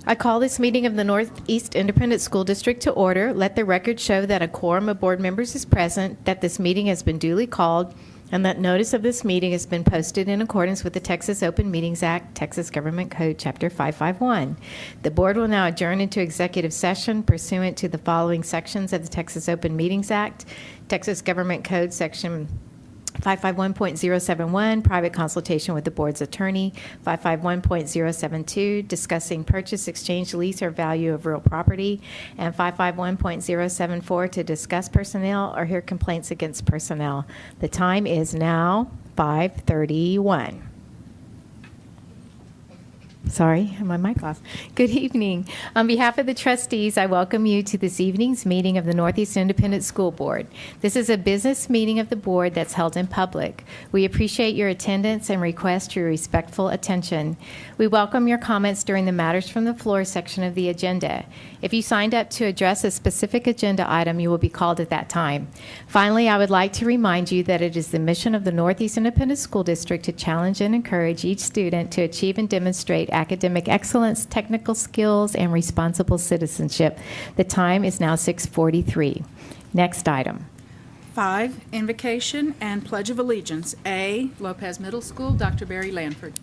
I call this meeting of the Northeast Independent School District to order. Let the record show that a quorum of board members is present, that this meeting has been duly called, and that notice of this meeting has been posted in accordance with the Texas Open Meetings Act, Texas Government Code, Chapter 551. The board will now adjourn into executive session pursuant to the following sections of the Texas Open Meetings Act, Texas Government Code, Section 551.071, private consultation with the board's attorney. 551.072, discussing purchase, exchange, lease, or value of real property. And 551.074, to discuss personnel or hear complaints against personnel. The time is now 5:31. Sorry, my mic off. Good evening. On behalf of the trustees, I welcome you to this evening's meeting of the Northeast Independent School Board. This is a business meeting of the board that's held in public. We appreciate your attendance and request your respectful attention. We welcome your comments during the Matters from the Floor section of the agenda. If you signed up to address a specific agenda item, you will be called at that time. Finally, I would like to remind you that it is the mission of the Northeast Independent School District to challenge and encourage each student to achieve and demonstrate academic excellence, technical skills, and responsible citizenship. The time is now 6:43. Next item. 5, Invocation and Pledge of Allegiance. A, Lopez Middle School, Dr. Barry Lanford.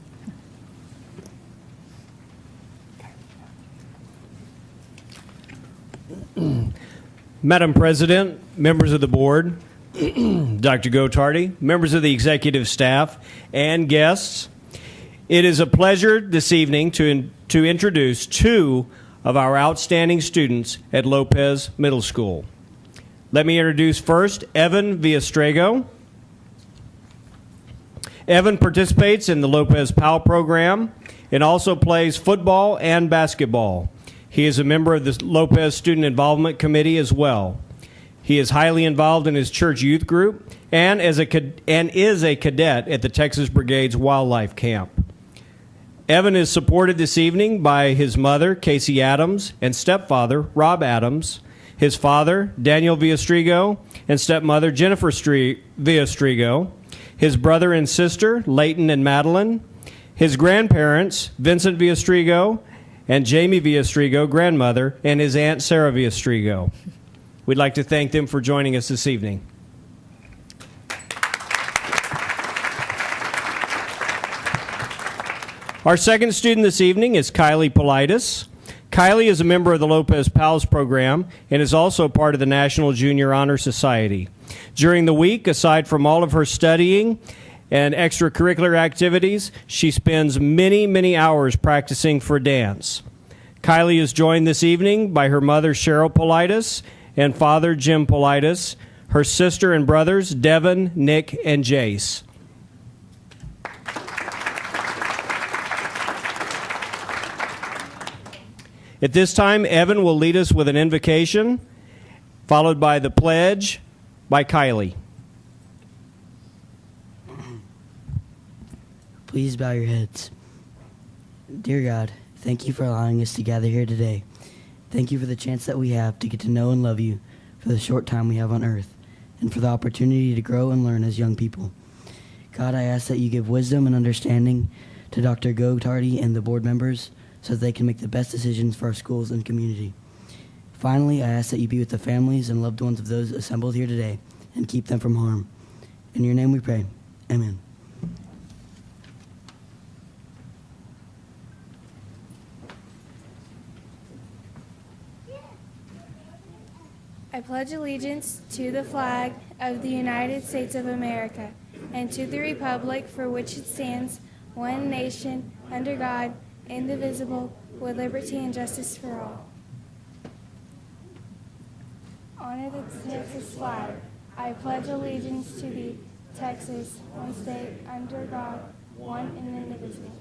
Madam President, members of the board, Dr. Gottardy, members of the executive staff, and guests, it is a pleasure this evening to introduce two of our outstanding students at Lopez Middle School. Let me introduce first Evan Villastrego. Evan participates in the Lopez PAL program and also plays football and basketball. He is a member of the Lopez Student Involvement Committee as well. He is highly involved in his church youth group and is a cadet at the Texas Brigade's Wildlife Camp. Evan is supported this evening by his mother, Casey Adams, and stepfather, Rob Adams, his father, Daniel Villastrego, and stepmother, Jennifer Villastrego, his brother and sister, Leighton and Madeline, his grandparents, Vincent Villastrego and Jamie Villastrego, grandmother, and his aunt, Sarah Villastrego. We'd like to thank them for joining us this evening. Our second student this evening is Kylie Politis. Kylie is a member of the Lopez PALS program and is also part of the National Junior Honor Society. During the week, aside from all of her studying and extracurricular activities, she spends many, many hours practicing for dance. Kylie is joined this evening by her mother, Cheryl Politis, and father, Jim Politis, her sister and brothers, Devin, Nick, and Jace. At this time, Evan will lead us with an invocation, followed by the pledge by Kylie. Please bow your heads. Dear God, thank you for allowing us to gather here today. Thank you for the chance that we have to get to know and love you for the short time we have on earth, and for the opportunity to grow and learn as young people. God, I ask that you give wisdom and understanding to Dr. Gottardy and the board members so that they can make the best decisions for our schools and community. Finally, I ask that you be with the families and loved ones of those assembled here today and keep them from harm. In your name we pray. Amen. I pledge allegiance to the flag of the United States of America and to the republic for which it stands, one nation, under God, indivisible, with liberty and justice for all. Honor the Texas flag. I pledge allegiance to the Texas, one state, under God, one and indivisible.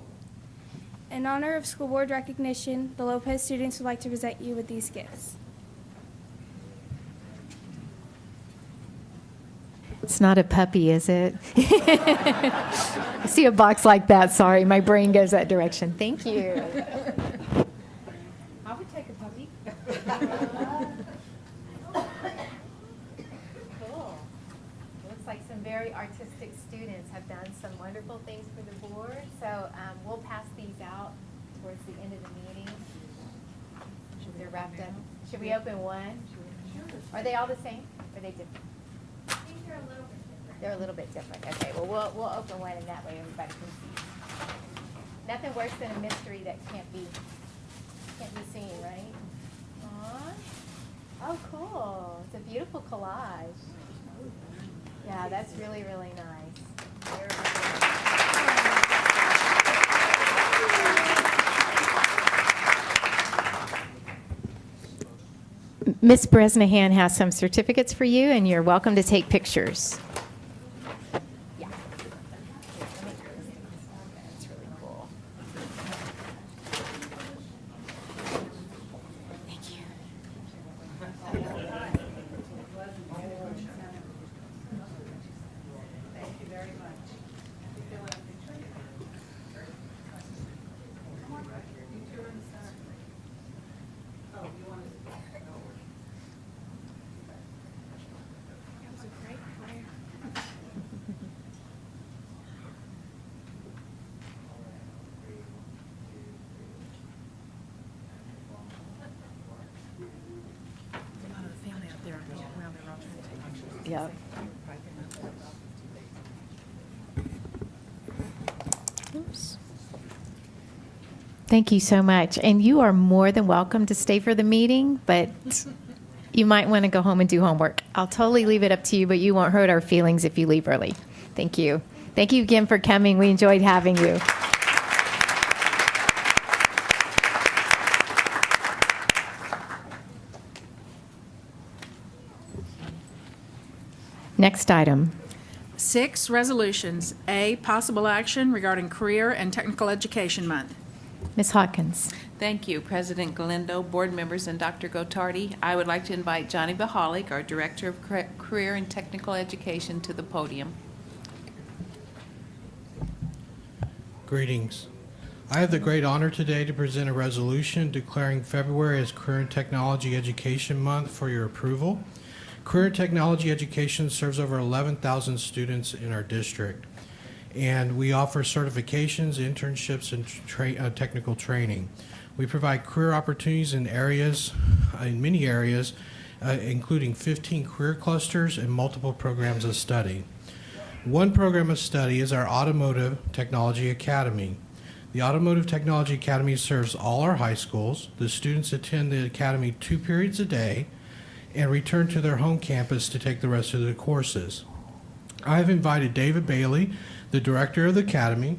In honor of school board recognition, the Lopez students would like to present you with these gifts. It's not a puppy, is it? I see a box like that. Sorry, my brain goes that direction. Thank you. I would take a puppy. Cool. Looks like some very artistic students have done some wonderful things for the board. So we'll pass these out towards the end of the meeting. wrapped up. Should we open one? Are they all the same? Or are they different? I think they're a little bit different. They're a little bit different. Okay, well, we'll open one and that way everybody can see. Nothing worse than a mystery that can't be seen, right? Aw. Oh, cool. It's a beautiful collage. Yeah, that's really, really nice. Very, very nice. Miss Bresnahan has some certificates for you, and you're welcome to take pictures. Yeah. That's really cool. Thank you. Yep. Oops. Thank you so much. And you are more than welcome to stay for the meeting, but you might want to go home and do homework. I'll totally leave it up to you, but you won't hurt our feelings if you leave early. Thank you. Thank you again for coming. We enjoyed having you. Next item. 6, resolutions. A, possible action regarding Career and Technical Education Month. Ms. Hawkins. Thank you, President Galindo, board members, and Dr. Gottardy. I would like to invite Johnny Bahalik, our Director of Career and Technical Education, to the podium. Greetings. I have the great honor today to present a resolution declaring February as Career and Technology Education Month for your approval. Career and Technology Education serves over 11,000 students in our district, and we offer certifications, internships, and technical training. We provide career opportunities in many areas, including 15 career clusters and multiple programs of study. One program of study is our Automotive Technology Academy. The Automotive Technology Academy serves all our high schools. The students attend the academy 2 periods a day and return to their home campus to take the rest of the courses. I have invited David Bailey, the director of the academy,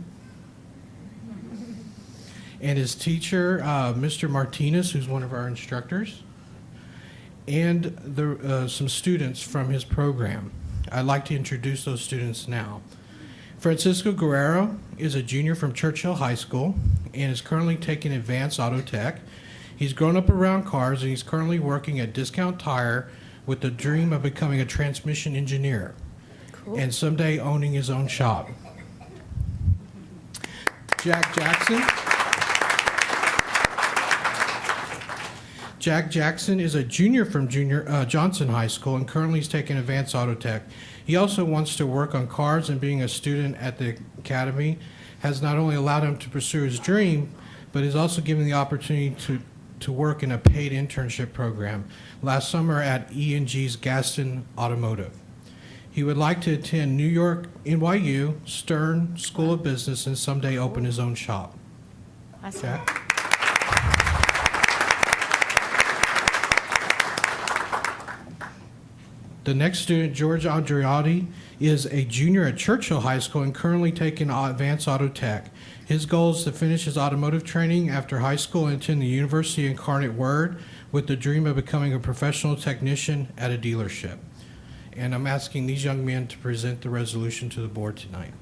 and his teacher, Mr. Martinez, who's one of our instructors, and some students from his program. I'd like to introduce those students now. Francisco Guerrero is a junior from Churchill High School and is currently taking advanced auto tech. He's grown up around cars, and he's currently working at Discount Tire with the dream of becoming a transmission engineer. Cool. And someday owning his own shop. Jack Jackson is a junior from Johnson High School and currently is taking advanced auto tech. He also wants to work on cars, and being a student at the academy has not only allowed him to pursue his dream, but is also given the opportunity to work in a paid internship program last summer at E&G's Gaston Automotive. He would like to attend New York NYU Stern School of Business and someday open his own shop. Awesome. Jack? The next student, George Andreotti, is a junior at Churchill High School and currently taking advanced auto tech. His goal is to finish his automotive training after high school and attend the University Incarnate Word with the dream of becoming a professional technician at a dealership. And I'm asking these young men to present the resolution to the board tonight.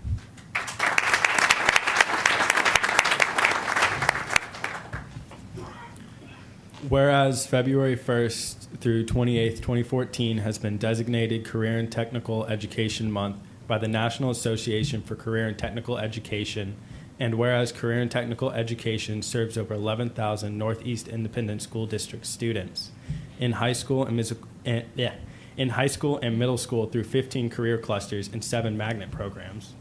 Whereas February 1st through 28th, 2014 has been designated Career and Technical Education Month by the National Association for Career and Technical Education, and whereas Career and Technical Education serves over 11,000 Northeast Independent School District students in high school and middle school through 15 career clusters and 7 magnet programs.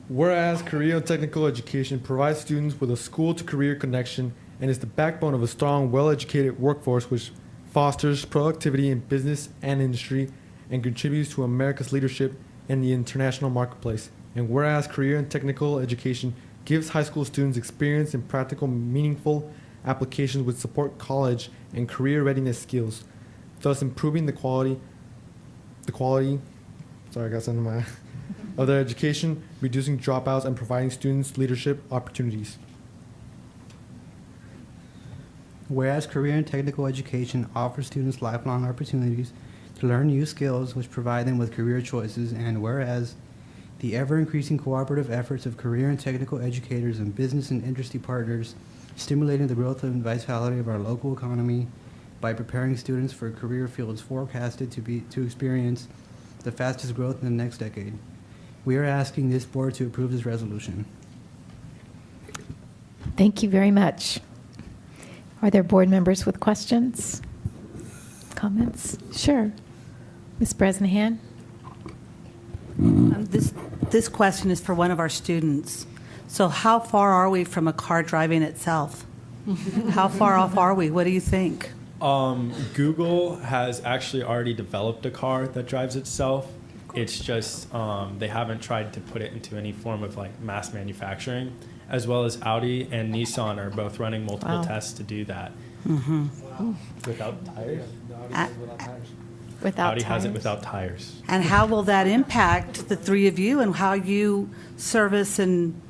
Whereas Career and Technical Education provides students with a school-to-career connection and is the backbone of a strong, well-educated workforce which fosters productivity in business and industry and contributes to America's leadership in the international marketplace. And whereas career and technical education gives high school students experience in practical, meaningful applications which support college and career readiness skills, thus improving the quality, sorry, I got something in my of their education, reducing dropouts, and providing students leadership opportunities. Whereas career and technical education offers students lifelong opportunities to learn new skills which provide them with career choices, and whereas the ever-increasing cooperative efforts of career and technical educators and business and industry partners stimulating the growth and vitality of our local economy by preparing students for career fields forecasted to experience the fastest growth in the next decade. We are asking this board to approve this resolution. Thank you very much. Are there board members with questions? Comments? Sure. Ms. Bresnahan? This question is for one of our students. So how far are we from a car driving itself? How far off are we? What do you think? Google has actually already developed a car that drives itself. It's just they haven't tried to put it into any form of like mass manufacturing, as well as Audi and Nissan are both running multiple tests to do that. Without tires? Without Audi has it tires? without tires. And how will that impact the three of you and how you service and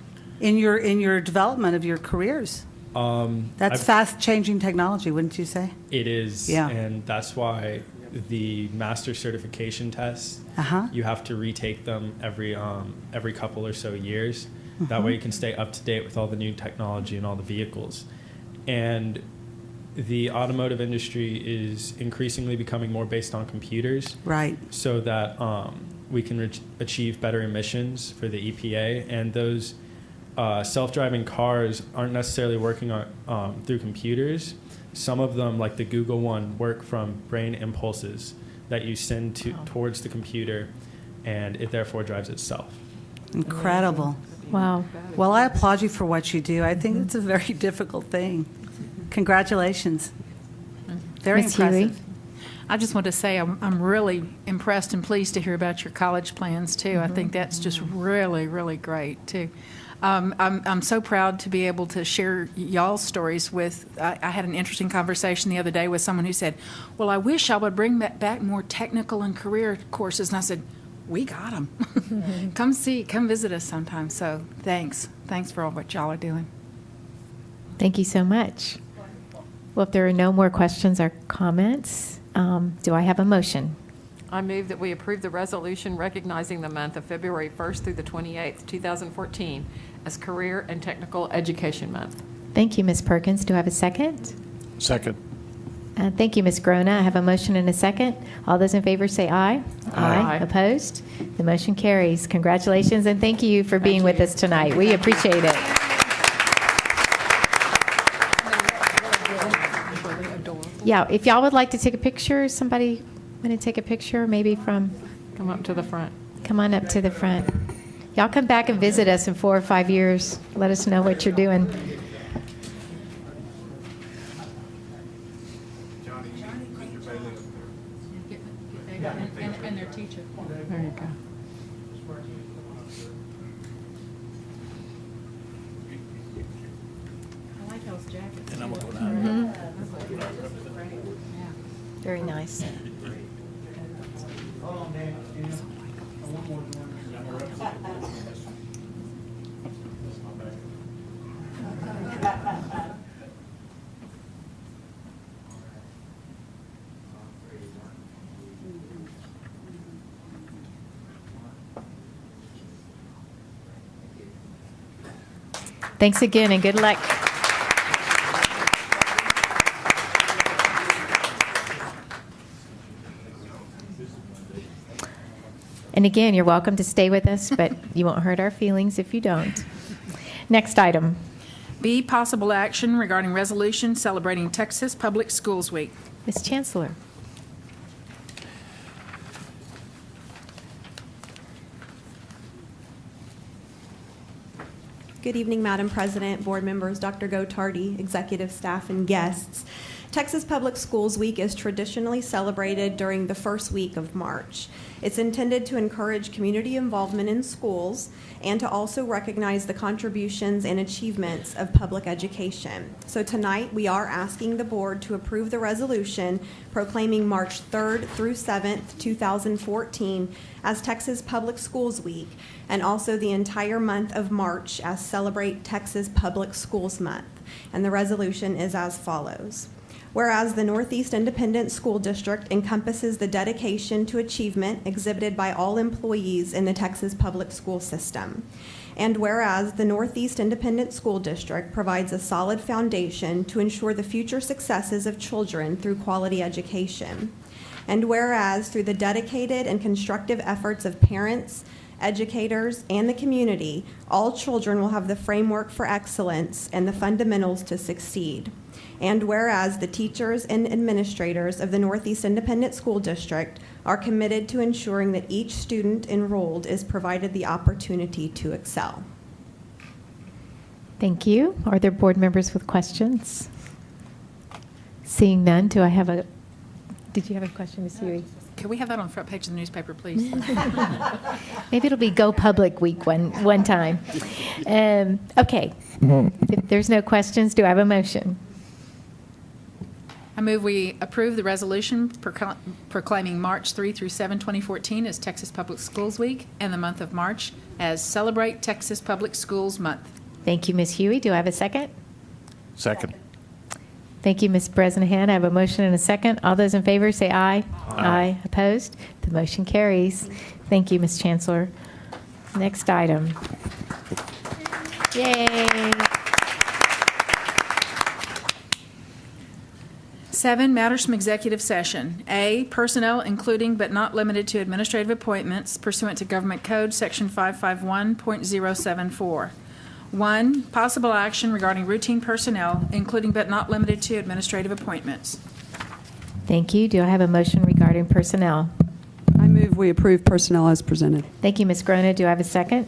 in your development of your careers? That's fast-changing technology, wouldn't you say? It is, Yeah. and that's why the master certification tests, you have to retake them every couple or so years. That way you can stay up to date with all the new technology and all the vehicles. And the automotive industry is increasingly becoming more based on computers. Right. So that we can achieve better emissions for the EPA. And those self-driving cars aren't necessarily working on through computers. Some of them, like the Google one, work from brain impulses that you send towards the computer, and it therefore drives itself. Incredible. Wow. Well, I applaud you for what you do. I think it's a very difficult thing. Congratulations. Very Ms. Hughey? impressive. I just want to say I'm really impressed and pleased to hear about your college plans, too. I think that's just really, really great, too. I'm so proud to be able to share y'all's stories with. I had an interesting conversation the other day with someone who said, well, I wish I would bring back more technical and career courses. And I said, we got them. Come visit us sometime. So thanks for all what y'all are doing. Thank you so much. Well, if there are no more questions or comments, do I have a motion? I move that we approve the resolution recognizing the month of February 1st through the 28th, 2014 as Career and Technical Education Month. Thank you, Ms. Perkins. Do I have a second? Second. Thank you, Ms. Grona. I have a motion and a second. All those in favor say aye. Aye. Opposed? The motion carries. Congratulations, and thank you for being with us tonight. We appreciate it. Yeah, if y'all would like to take a picture, somebody want to take a picture, maybe from... Come up to the front. Come on up to the front. Y'all come back and visit us in 4 or 5 years. Let us know what you're doing. And their teacher. There you go. I like those jackets. And I'm going to go down. Very nice. Thanks again, and good luck. And again, you're welcome to stay with us, but you won't hurt our feelings if you don't. Next item. B, possible action regarding resolution celebrating Texas Public Schools Week. Ms. Chancellor. Good evening, Madam President, board members, Dr. Gottardy, executive staff, and guests. Texas Public Schools Week is traditionally celebrated during the first week of March. It's intended to encourage community involvement in schools and to also recognize the contributions and achievements of public education. So tonight, we are asking the board to approve the resolution proclaiming March 3rd through 7th, 2014 as Texas Public Schools Week, and also the entire month of March as Celebrate Texas Public Schools Month. And the resolution is as follows. Whereas the Northeast Independent School District encompasses the dedication to achievement exhibited by all employees in the Texas public school system. And whereas the Northeast Independent School District provides a solid foundation to ensure the future successes of children through quality education. And whereas through the dedicated and constructive efforts of parents, educators, and the community, all children will have the framework for excellence and the fundamentals to succeed. And whereas the teachers and administrators of the Northeast Independent School District are committed to ensuring that each student enrolled is provided the opportunity to excel. Thank you. Are there board members with questions? Seeing none, do I have a, did you have a question, Ms. Hughey? Can we have that on the front page of the newspaper, please? Maybe it'll be Go Public Week one time. Okay. If there's no questions, do I have a motion? I move we approve the resolution proclaiming March 3 through 7, 2014 as Texas Public Schools Week and the month of March as Celebrate Texas Public Schools Month. Thank you, Ms. Hughey. Do I have a second? Second. Thank you, Ms. Bresnahan. I have a motion and a second. All those in favor say aye. Aye. Opposed? The motion carries. Thank you, Ms. Chancellor. Next item. Yay. 7, matters from executive session. A, personnel including but not limited to administrative appointments pursuant to Government Code Section 551.074. 1, possible action regarding routine personnel including but not limited to administrative appointments. Thank you. Do I have a motion regarding personnel? I move we approve personnel as presented. Thank you, Ms. Grona. Do I have a second?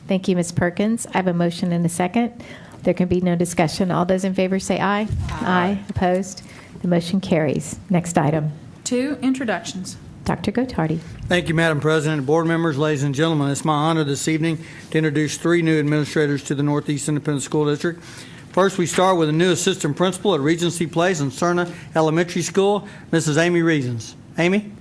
Thank you, Ms. Perkins. I have a motion and a second. There can be no discussion. All those in favor say aye. Aye. Opposed? The motion carries. Next item. 2, introductions. Dr. Gottardy. Thank you, Madam President, board members, ladies and gentlemen. It's my honor this evening to introduce 3 new administrators to the Northeast Independent School District. First, we start with a new assistant principal at Regency Place and Cerna Elementary School, Mrs. Amy Reasons. Amy?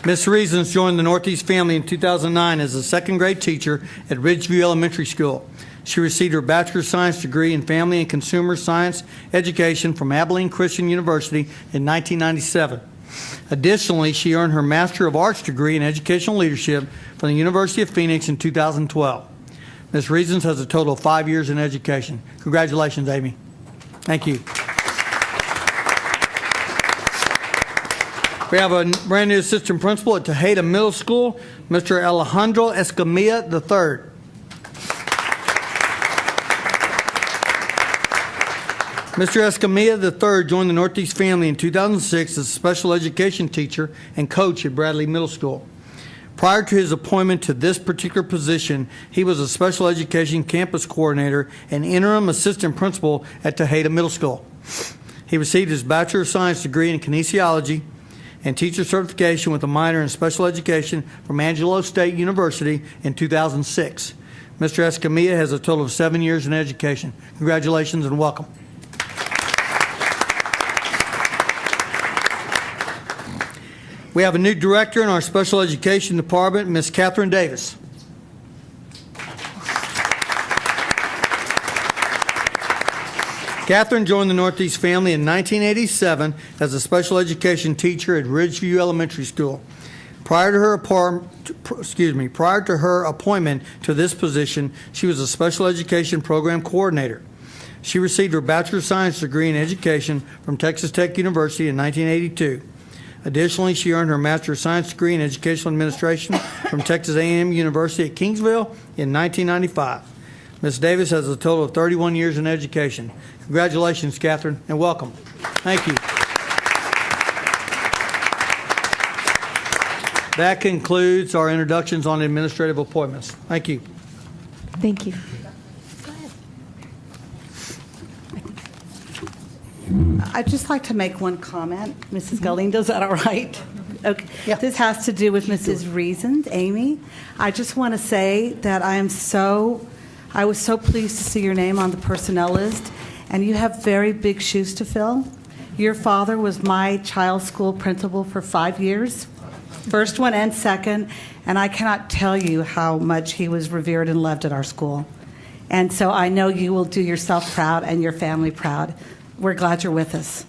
Ms. Reasons joined the Northeast family in 2009 as a second grade teacher at Ridgeview Elementary School. She received her Bachelor of Science degree in Family and Consumer Science Education from Abilene Christian University in 1997. Additionally, she earned her Master of Arts degree in Educational Leadership from the University of Phoenix in 2012. Ms. Reasons has a total of 5 years in education. Congratulations, Amy. Thank you. We have a brand new assistant principal at Tejada Middle School, Mr. Alejandro Escamilla III. Mr. Escamilla III joined the Northeast family in 2006 as a special education teacher and coach at Bradley Middle School. Prior to his appointment to this particular position, he was a special education campus coordinator and interim assistant principal at Tejada Middle School. He received his Bachelor of Science degree in kinesiology and teacher certification with a minor in special education from Angelo State University in 2006. Mr. Escamilla has a total of 7 years in education. Congratulations and welcome. We have a new director in our special education department, Ms. Catherine Davis. Catherine joined the Northeast family in 1987 as a special education teacher at Ridgeview Elementary School. Prior to her appointment to this position, she was a special education program coordinator. She received her Bachelor of Science degree in education from Texas Tech University in 1982. Additionally, she earned her Master of Science degree in Educational Administration from Texas A&M University at Kingsville in 1995. Ms. Davis has a total of 31 years in education. Congratulations, Catherine, and welcome. Thank you. That concludes our introductions on administrative appointments. Thank you. Thank you. I'd just like to make one comment, Mrs. Galindo. Is that all right? Okay. This has to do with Mrs. Reasons, Amy. I just want to say that I was so pleased to see your name on the personnel list, and you have very big shoes to fill. Your father was my child's school principal for 5 years, first one and second, and I cannot tell you how much he was revered and loved at our school. And so I know you will do yourself proud and your family proud. We're glad you're with us.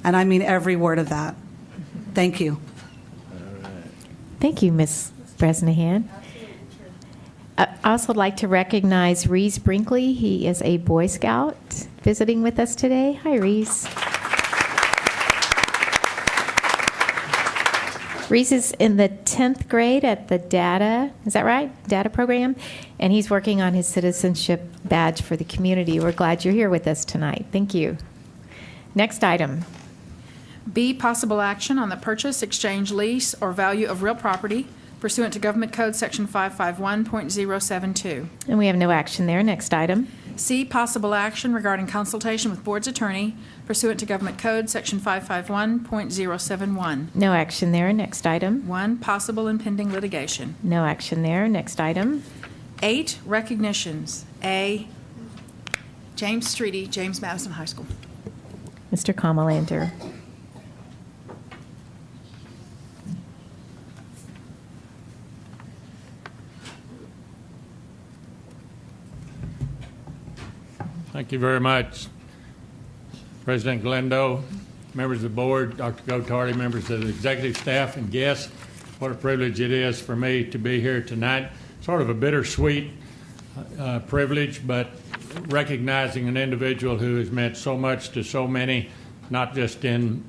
And I mean every word of that. Thank you. Thank you, Ms. Bresnahan. I also like to recognize Reese Brinkley. He is a Boy Scout visiting with us today. Hi, Reese. Reese is in the 10th grade at the Data, is that right? Data program. And he's working on his citizenship badge for the community. We're glad you're here with us tonight. Thank you. Next item. B, possible action on the purchase, exchange, lease, or value of real property pursuant to Government Code Section 551.072. And we have no action there. Next item. C, possible action regarding consultation with board's attorney pursuant to Government Code Section 551.071. No action there. Next item. 1, possible and pending litigation. No action there. Next item. 8, recognitions. A, James Streety, James Madison High School. Mr. Kamalander. Thank you very much, President Galindo, members of the board, Dr. Gottardy, members of the executive staff, and guests. What a privilege it is for me to be here tonight. Sort of a bittersweet privilege, but recognizing an individual who has meant so much to so many, not just in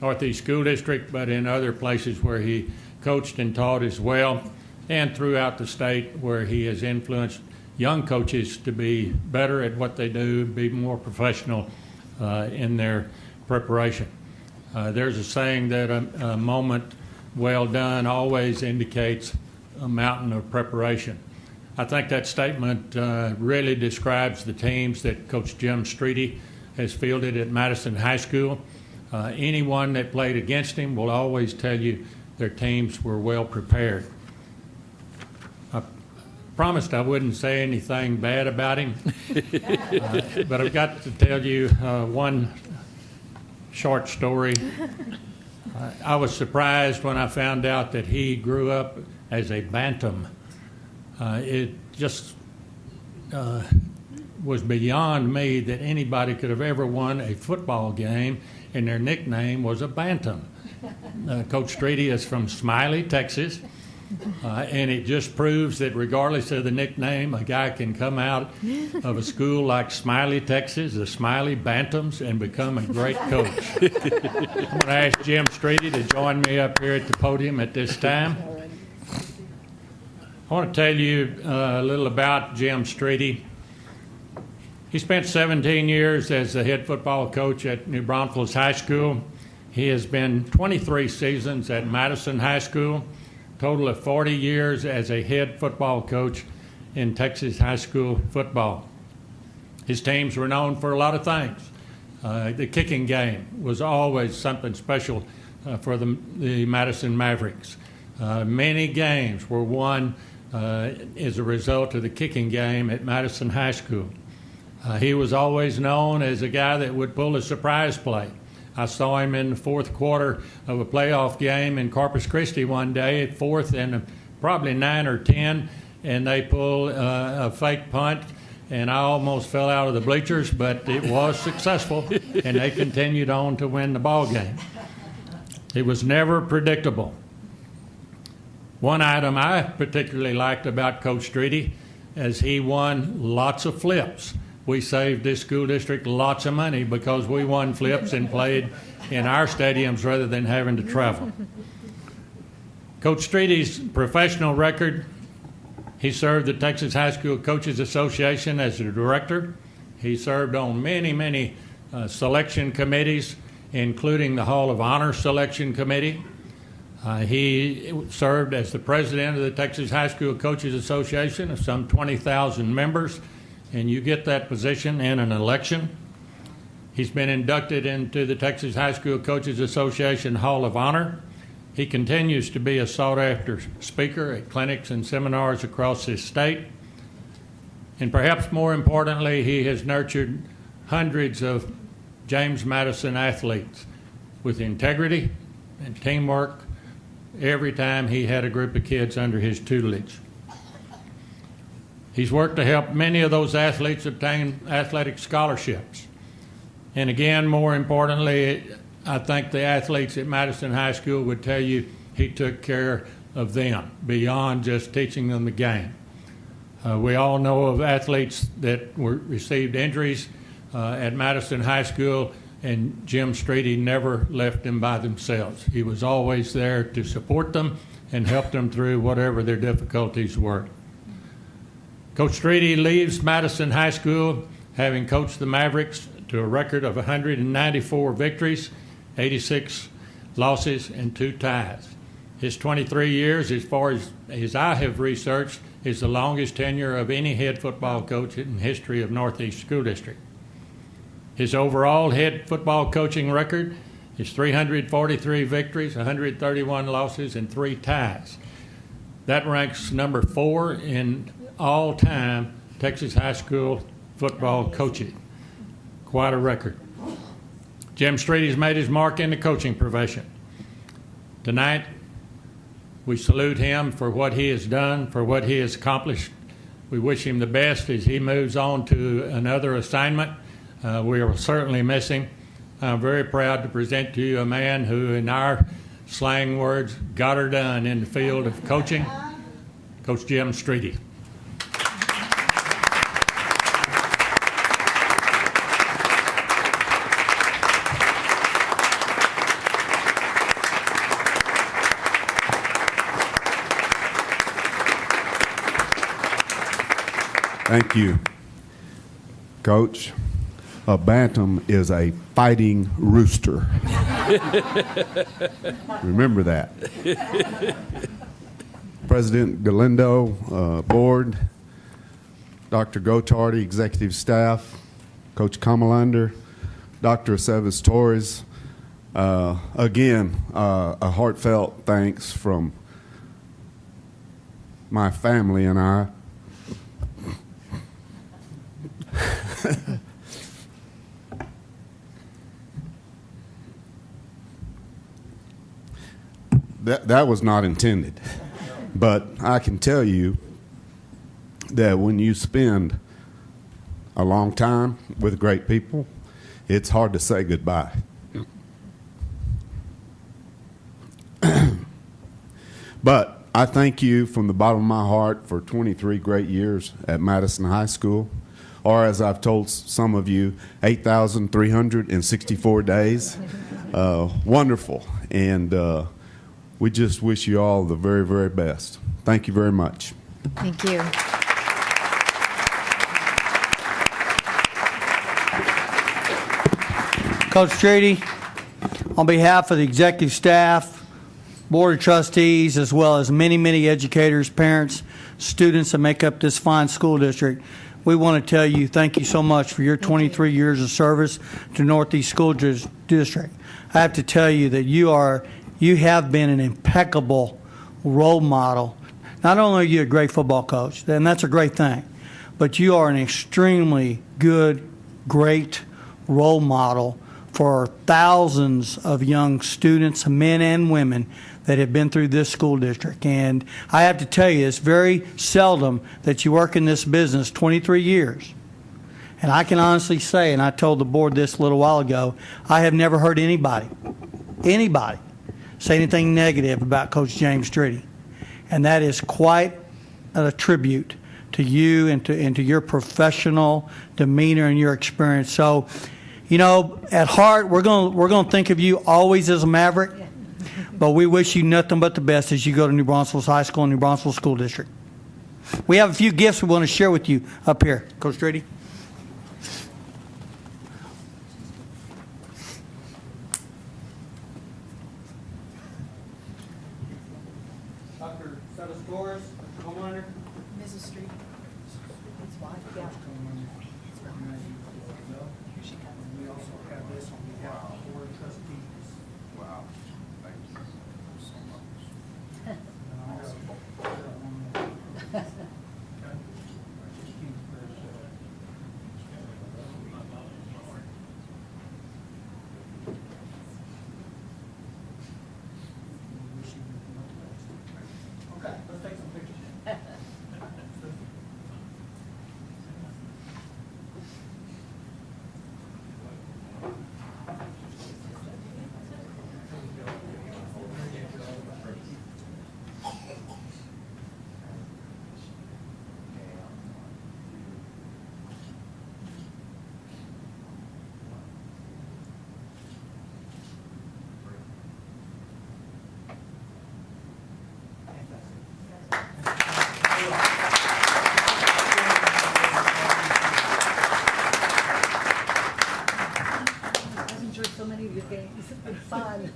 Northeast School District, but in other places where he coached and taught as well, and throughout the state where he has influenced young coaches to be better at what they do, be more professional in their preparation. There's a saying that a moment well done always indicates a mountain of preparation. I think that statement really describes the teams that Coach Jim Streety has fielded at Madison High School. Anyone that played against him will always tell you their teams were well prepared. I promised I wouldn't say anything bad about him, but I've got to tell you one short story. I was surprised when I found out that he grew up as a bantam. It just was beyond me that anybody could have ever won a football game and their nickname was a bantam. Coach Streety is from Smiley, Texas, and it just proves that regardless of the nickname, a guy can come out of a school like Smiley, Texas, the Smiley Bantams, and become a great coach. I'm going to ask Jim Streety to join me up here at the podium at this time. I want to tell you a little about Jim Streety. He spent 17 years as the head football coach at New Braunfels High School. He has been 23 seasons at Madison High School, total of 40 years as a head football coach in Texas high school football. His teams were known for a lot of things. The kicking game was always something special for the Madison Mavericks. Many games were won as a result of the kicking game at Madison High School. He was always known as a guy that would pull a surprise play. I saw him in the fourth quarter of a playoff game in Corpus Christi one day at fourth and probably 9 or 10, and they pulled a fake punt, and I almost fell out of the bleachers, but it was successful, and they continued on to win the ball game. It was never predictable. One item I particularly liked about Coach Streety is he won lots of flips. We saved this school district lots of money because we won flips and played in our stadiums rather than having to travel. Coach Streety's professional record, he served the Texas High School Coaches Association as the director. He served on many selection committees, including the Hall of Honor Selection Committee. He served as the president of the Texas High School Coaches Association of some 20,000 members, and you get that position in an election. He's been inducted into the Texas High School Coaches Association Hall of Honor. He continues to be a sought-after speaker at clinics and seminars across his state. And perhaps more importantly, he has nurtured hundreds of James Madison athletes with integrity and teamwork every time he had a group of kids under his tutelage. He's worked to help many of those athletes obtain athletic scholarships. And again, more importantly, I think the athletes at Madison High School would tell you he took care of them beyond just teaching them the game. We all know of athletes that received injuries at Madison High School, and Jim Streety never left them by themselves. He was always there to support them and help them through whatever their difficulties were. Coach Streety leaves Madison High School having coached the Mavericks to a record of 194 victories, 86 losses, and 2 ties. His 23 years, as far as I have researched, is the longest tenure of any head football coach in the history of Northeast School District. His overall head football coaching record is 343 victories, 131 losses, and 3 ties. That ranks number 4 in all-time Texas high school football coaching. Quite a record. Jim Streety's made his mark in the coaching profession. Tonight, we salute him for what he has done, for what he has accomplished. We wish him the best as he moves on to another assignment. We are certainly missing. I'm very proud to present to you a man who, in our slang words, got her done in the field of coaching, Coach Jim Streety. Thank you, Coach. A bantam is a fighting rooster. Remember that. President Galindo, board, Dr. Gottardy, executive staff, Coach Kamalander, Dr. Aceves Torres. Again, a heartfelt thanks from my family and I. That was not intended, but I can tell you that when you spend a long time with great people, it's hard to say goodbye. But I thank you from the bottom of my heart for 23 great years at Madison High School, or as I've told some of you, 8,364 days. Wonderful. And we just wish you all the very, very best. Thank you very much. Thank you. Coach Streety, on behalf of the executive staff, board of trustees, as well as many, many educators, parents, students that make up this fine school district, we want to tell you thank you so much for your 23 years of service to Northeast School District. I have to tell you that you have been an impeccable role model. Not only are you a great football coach, and that's a great thing, but you are an extremely good, great role model for thousands of young students, men and women, that have been through this school district. And I have to tell you, it's very seldom that you work in this business 23 years. And I can honestly say, and I told the board this a little while ago, I have never heard anybody say anything negative about Coach James Streety. And that is quite a tribute to you and to your professional demeanor and your experience. So, you know, at heart, we're going to think of you always as a Maverick, but we wish you nothing but the best as you go to New Braunfels High School and New Braunfels School District. We have a few gifts we want to share with you up here. Coach Streety. Set of scores, homeowner. Mrs. Street. That's fine. Yeah. We also have this on behalf of the board of trustees. Wow. Thank you so much. Okay, let's take some pictures. I've enjoyed so many of your games. It's been fun.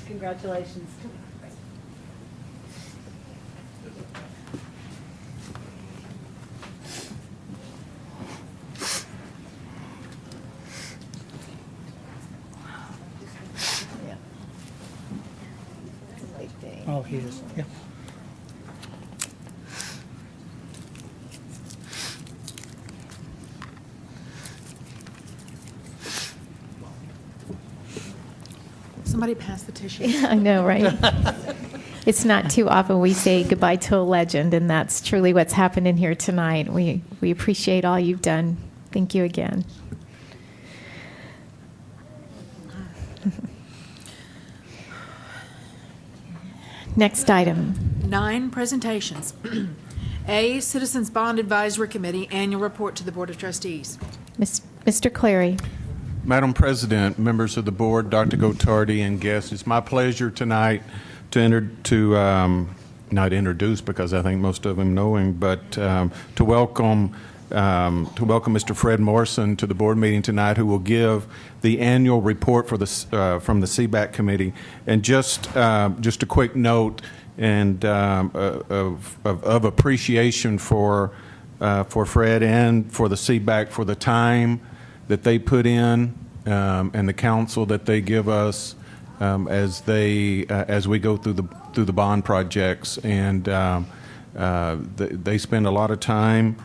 Congratulations. Oh, he is, yeah. Somebody pass the tissue. I know, right? It's not too often we say goodbye to a legend, and that's truly what's happening here tonight. We appreciate all you've done. Thank you again. Next item. 9 presentations. A, Citizens Bond Advisory Committee Annual Report to the Board of Trustees. Mr. Clary. Madam President, members of the board, Dr. Gottardy, and guests, it's my pleasure tonight to not introduce, because I think most of them know him, but to welcome Mr. Fred Morrison to the board meeting tonight, who will give the annual report for from the C.P.A committee. And just a quick note and of appreciation for Fred and for the C.P.A for the time that they put in and the counsel that they give us as we go through the bond projects, and they spend a lot of time,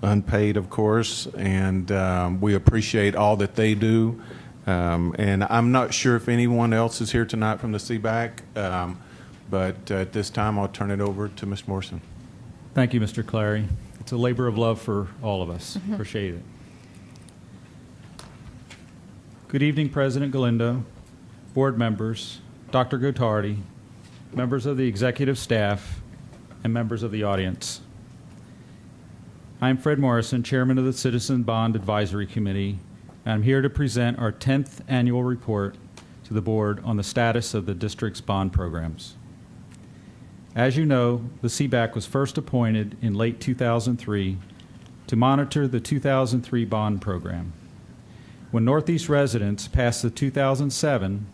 unpaid of course, and we appreciate all that they do. And I'm not sure if anyone else is here tonight from the C.P.A, but at this time I'll turn it over to Ms. Morrison. Thank you, Mr. Clary. It's a labor of love for all of us. Appreciate it. Good evening, President Galindo, board members, Dr. Gottardy, members of the executive staff, and members of the audience. I'm Fred Morrison, Chairman of the Citizen Bond Advisory Committee, and I'm here to present our 10th annual report to the board on the status of the district's bond programs. As you know, the C.P.A was first appointed in late 2003 to monitor the 2003 bond program. When Northeast residents passed the 2007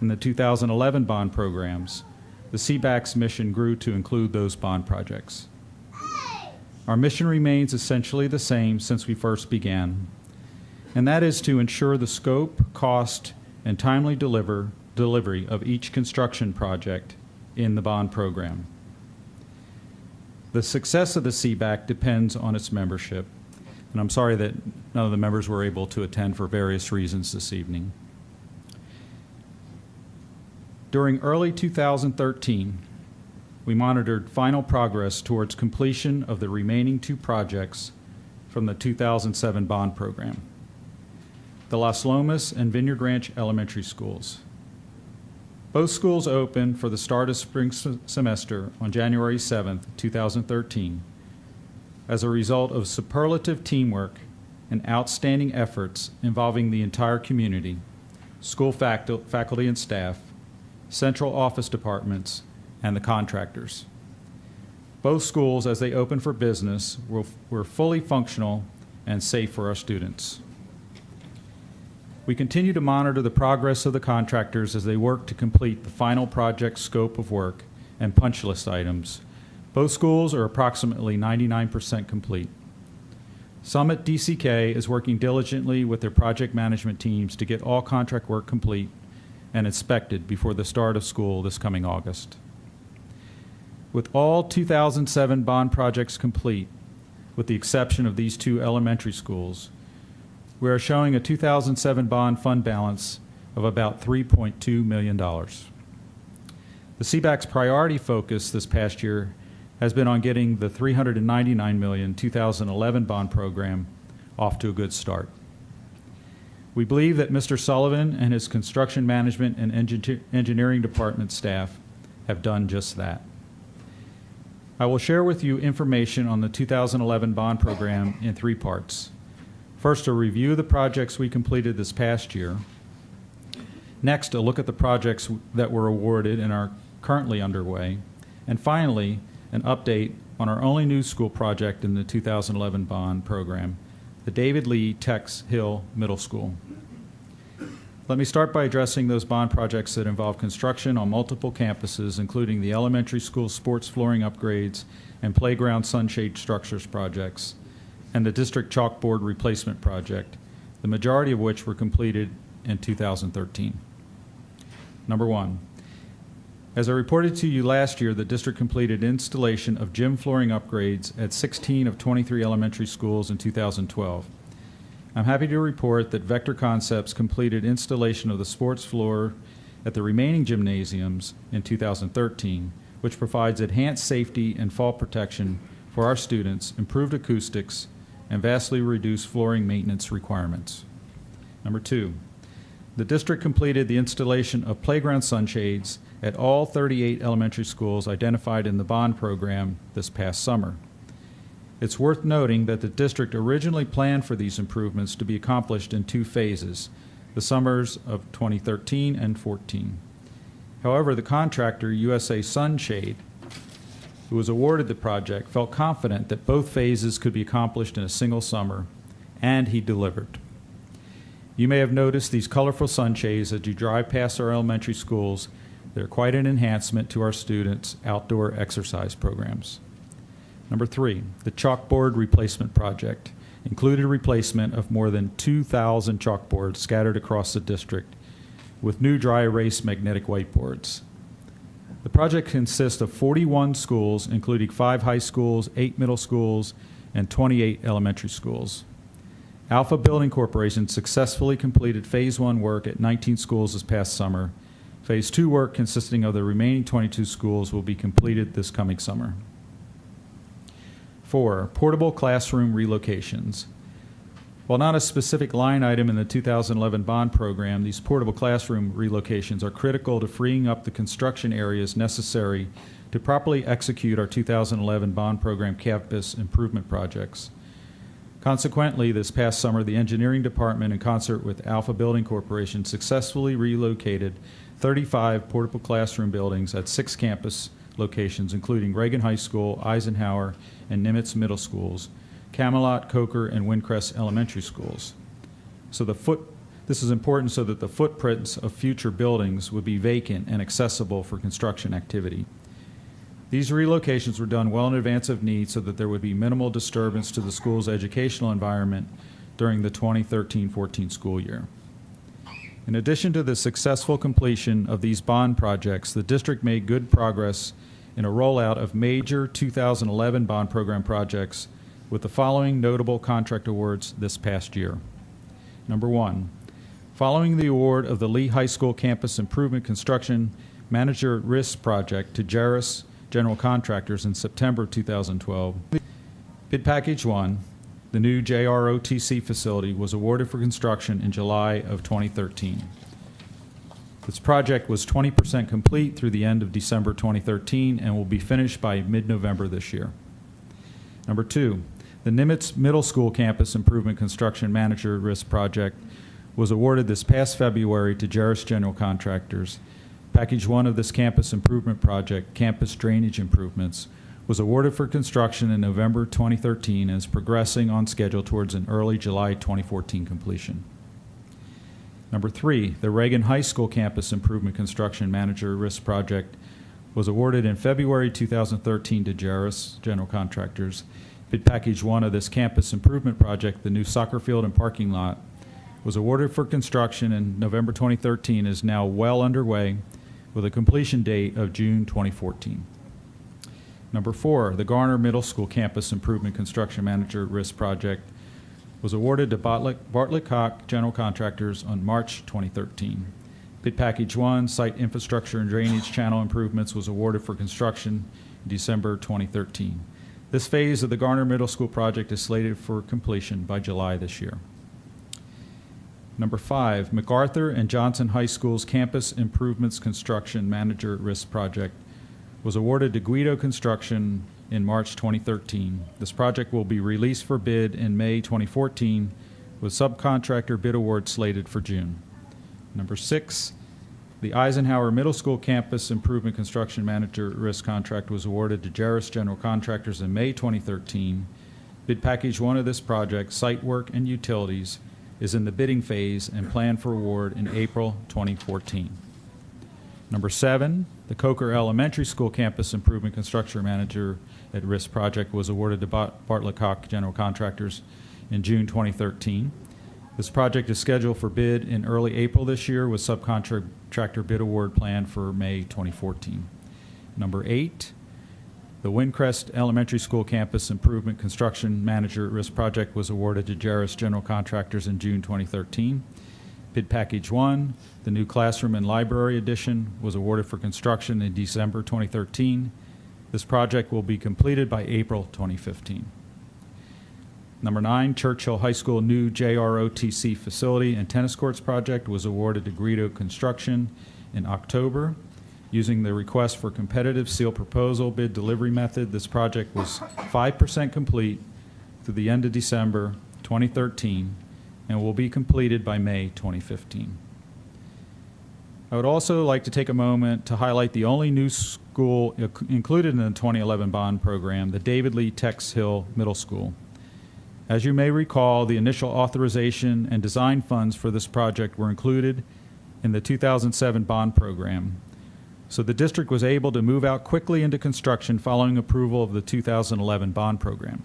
and the 2011 bond programs, the C.P.A.'s mission grew to include those bond projects. Our mission remains essentially the same since we first began, and that is to ensure the scope, cost, and timely delivery of each construction project in the bond program. The success of the C.P.A depends on its membership, and I'm sorry that none of the members were able to attend for various reasons this evening. During early 2013, we monitored final progress towards completion of the remaining 2 projects from the 2007 bond program, the Las Lomas and Vineyard Ranch Elementary Schools. Both schools opened for the start of spring semester on January 7th, 2013, as a result of superlative teamwork and outstanding efforts involving the entire community, school faculty and staff, central office departments, and the contractors. Both schools, as they opened for business, were fully functional and safe for our students. We continue to monitor the progress of the contractors as they work to complete the final project scope of work and punch list items. Both schools are approximately 99% complete. Summit DCK is working diligently with their project management teams to get all contract work complete and inspected before the start of school this coming August. With all 2007 bond projects complete, with the exception of these two elementary schools, we are showing a 2007 bond fund balance of about $3.2 million. The CBAC's priority focus this past year has been on getting the $399 million 2011 bond program off to a good start. We believe that Mr. Sullivan and his construction management and engineering department staff have done just that. I will share with you information on the 2011 bond program in three parts. First, a review of the projects we completed this past year. Next, a look at the projects that were awarded and are currently underway. And finally, an update on our only new school project in the 2011 bond program, the David Lee Tex Hill Middle School. Let me start by addressing those bond projects that involve construction on multiple campuses, including the elementary school sports flooring upgrades and playground sunshade structures projects, and the district chalkboard replacement project, the majority of which were completed in 2013. Number one, as I reported to you last year, the district completed installation of gym flooring upgrades at 16 of 23 elementary schools in 2012. I'm happy to report that Vector Concepts completed installation of the sports floor at the remaining gymnasiums in 2013, which provides enhanced safety and fall protection for our students, improved acoustics, and vastly reduced flooring maintenance requirements. Number two, the district completed the installation of playground sunshades at all 38 elementary schools identified in the bond program this past summer. It's worth noting that the district originally planned for these improvements to be accomplished in two phases, the summers of 2013 and 14. However, the contractor, USA Sunshade, who was awarded the project, felt confident that both phases could be accomplished in a single summer, and he delivered. You may have noticed these colorful sunshades as you drive past our elementary schools. They're quite an enhancement to our students' outdoor exercise programs. Number three, the chalkboard replacement project included replacement of more than 2,000 chalkboards scattered across the district with new dry erase magnetic whiteboards. The project consists of 41 schools, including 5 high schools, 8 middle schools, and 28 elementary schools. Alpha Building Corporation successfully completed Phase 1 work at 19 schools this past summer. Phase 2 work consisting of the remaining 22 schools will be completed this coming summer. 4, portable classroom relocations. While not a specific line item in the 2011 bond program, these portable classroom relocations are critical to freeing up the construction areas necessary to properly execute our 2011 bond program campus improvement projects. Consequently, this past summer, the engineering department, in concert with Alpha Building Corporation, successfully relocated 35 portable classroom buildings at 6 campus locations, including Reagan High School, Eisenhower, and Nimitz Middle Schools, Camelot, Coker, and Windcrest Elementary Schools. This is important so that the footprints of future buildings would be vacant and accessible for construction activity. These relocations were done well in advance of need so that there would be minimal disturbance to the school's educational environment during the 2013-14 school year. In addition to the successful completion of these bond projects, the district made good progress in a rollout of major 2011 bond program projects with the following notable contract awards this past year. Number 1, following the award of the Lee High School Campus Improvement Construction Manager at Risk Project to Jaso General Contractors in September 2012, Bid Package 1, the new JROTC facility, was awarded for construction in July of 2013. This project was 20% complete through the end of December 2013 and will be finished by mid-November this year. Number 2, the Nimitz Middle School Campus Improvement Construction Manager at Risk Project was awarded this past February to Jaso General Contractors. Package 1 of this campus improvement project, Campus Drainage Improvements, was awarded for construction in November 2013 and is progressing on schedule towards an early July 2014 completion. Number 3, the Reagan High School Campus Improvement Construction Manager Risk Project was awarded in February 2013 to Jaso General Contractors. Bid package 1 of this campus improvement project, the new soccer field and parking lot, was awarded for construction in November 2013, is now well underway with a completion date of June 2014. Number 4, the Garner Middle School Campus Improvement Construction Manager Risk Project was awarded to Bartlett Cock General Contractors on March 2013. Bid package 1, site infrastructure and drainage channel improvements, was awarded for construction in December 2013. This phase of the Garner Middle School project is slated for completion by July this year. Number 5, MacArthur and Johnson High School's Campus Improvements Construction Manager Risk Project was awarded to Guido Construction in March 2013. This project will be released for bid in May 2014, with subcontractor bid award slated for June. Number 6, the Eisenhower Middle School Campus Improvement Construction Manager Risk Contract was awarded to Jaso General Contractors in May 2013. Bid package 1 of this project, site work and utilities, is in the bidding phase and planned for award in April 2014. Number 7, the Coker Elementary School Campus Improvement Construction Manager at Risk Project was awarded to Bartlett Cock General Contractors in June 2013. This project is scheduled for bid in early April this year, with subcontractor bid award planned for May 2014. Number 8, the Windcrest Elementary School Campus Improvement Construction Manager Risk Project was awarded to Jaso General Contractors in June 2013. Bid package 1, the new classroom and library addition, was awarded for construction in December 2013. This project will be completed by April 2015. Number 9, Churchill High School new JROTC facility and tennis courts project was awarded to Guido Construction in October. Using the request for competitive seal proposal bid delivery method, this project was 5% complete through the end of December 2013 and will be completed by May 2015. I would also like to take a moment to highlight the only new school included in the 2011 bond program, the David Lee Tex Hill Middle School. As you may recall, the initial authorization and design funds for this project were included in the 2007 bond program. So the district was able to move out quickly into construction following approval of the 2011 bond program.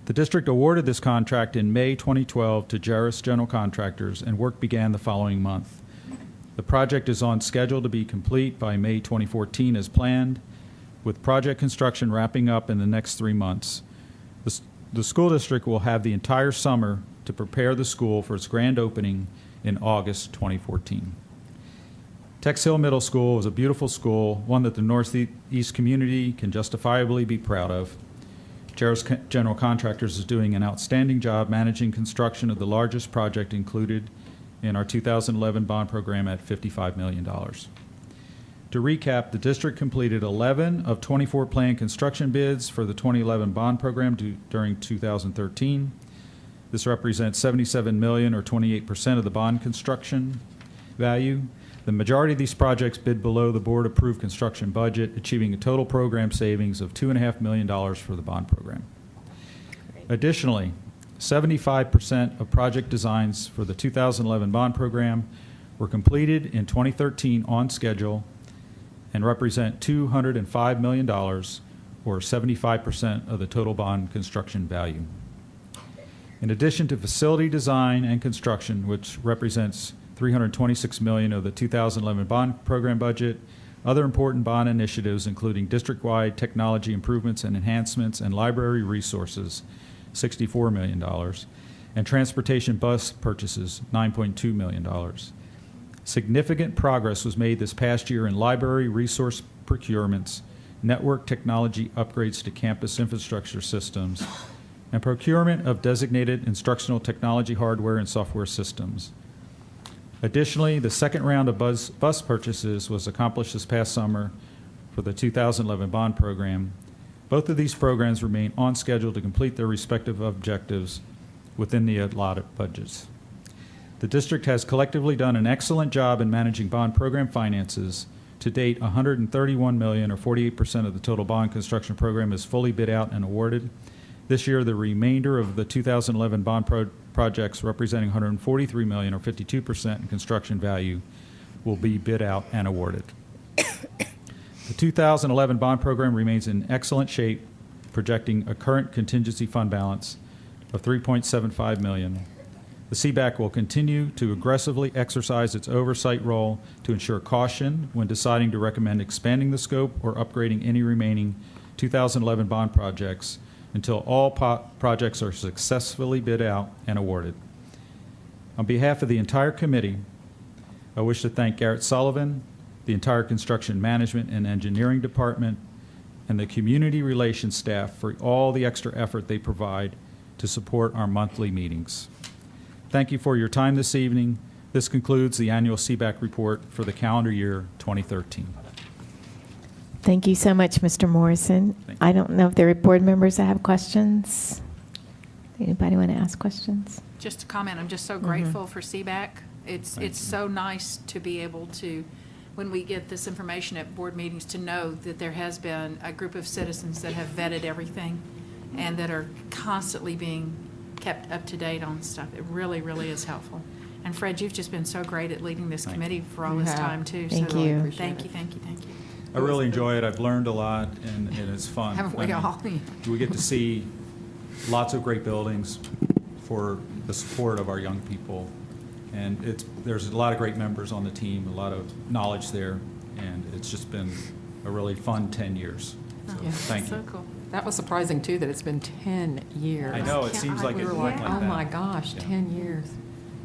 The district awarded this contract in May 2012 to Jaso General Contractors, and work began the following month. The project is on schedule to be complete by May 2014 as planned, with project construction wrapping up in the next 3 months. The school district will have the entire summer to prepare the school for its grand opening in August 2014. Tex Hill Middle School is a beautiful school, one that the Northeast community can justifiably be proud of. Jaso General Contractors is doing an outstanding job managing construction of the largest project included in our 2011 bond program at $55 million. To recap, the district completed 11 of 24 planned construction bids for the 2011 bond program during 2013. This represents $77 million, or 28% of the bond construction value. The majority of these projects bid below the board-approved construction budget, achieving a total program savings of $2.5 million for the bond program. Additionally, 75% of project designs for the 2011 bond program were completed in 2013 on schedule and represent $205 million, or 75% of the total bond construction value. In addition to facility design and construction, which represents $326 million of the 2011 bond program budget, other important bond initiatives, including district-wide technology improvements and enhancements and library resources, $64 million, and transportation bus purchases, $9.2 million. Significant progress was made this past year in library resource procurements, network technology upgrades to campus infrastructure systems, and procurement of designated instructional technology hardware and software systems. Additionally, the second round of bus purchases was accomplished this past summer for the 2011 bond program. Both of these programs remain on schedule to complete their respective objectives within the allotted budgets. The district has collectively done an excellent job in managing bond program finances. To date, $131 million, or 48% of the total bond construction program, is fully bid out and awarded. This year, the remainder of the 2011 bond projects, representing $143 million, or 52% in construction value, will be bid out and awarded. 2011 bond program remains in excellent shape, projecting a current contingency fund balance of $3.75 million. The CBAC will continue to aggressively exercise its oversight role to ensure caution when deciding to recommend expanding the scope or upgrading any remaining 2011 bond projects until all projects are successfully bid out and awarded. On behalf of the entire committee, I wish to thank Garrett Sullivan, the entire construction management and engineering department, and the community relations staff for all the extra effort they provide to support our monthly meetings. Thank you for your time this evening. This concludes the annual CBAC report for the calendar year 2013. Thank you so much, Mr. Morrison. I don't know if there are board members that have questions. Anybody want to ask questions? Just a comment, I'm just so grateful for CBAC. It's so nice to be able to, when we get this information at board meetings, to know that there has been a group of citizens that have vetted everything and that are constantly being kept up to date on stuff. It really, really is helpful. And Fred, you've just been so great at leading this committee for all this time, too. Thank so you. Thank you, thank you, thank you. I really enjoy it. I've learned a lot, and it's fun. Haven't we all? We get to see lots of great buildings for the support of our young people. And there's a lot of great members on the team, a lot of knowledge there, and it's just been a really fun 10 years. So thank you. So cool. That was surprising, too, that it's been 10 years. I know, it seems like we it were went like, like oh that. my gosh, Yeah. 10 years.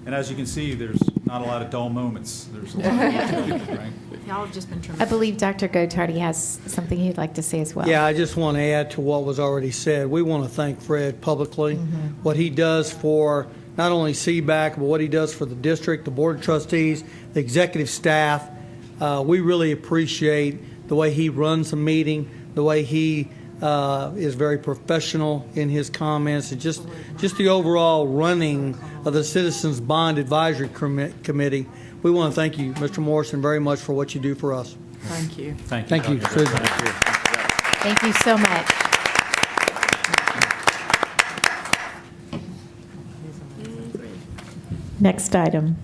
And as you can see, there's not a lot of dull moments. There's a lot of activity, right? Y'all have just been I tremendous. believe Dr. Gottardy has something he'd like to say as well. Yeah, I just want to add to what was already said. We want to thank Fred publicly. What he does for not only CBAC, but what he does for the district, the board of trustees, the executive staff. We really appreciate the way he runs the meeting, the way he is very professional in his comments, and just the overall running of the Citizens Bond Advisory Committee. We want to thank you, Mr. Morrison, very much for what you do for us. Thank you. Thank you. Thank you. Dr. Susan. Thank you so much. Next item,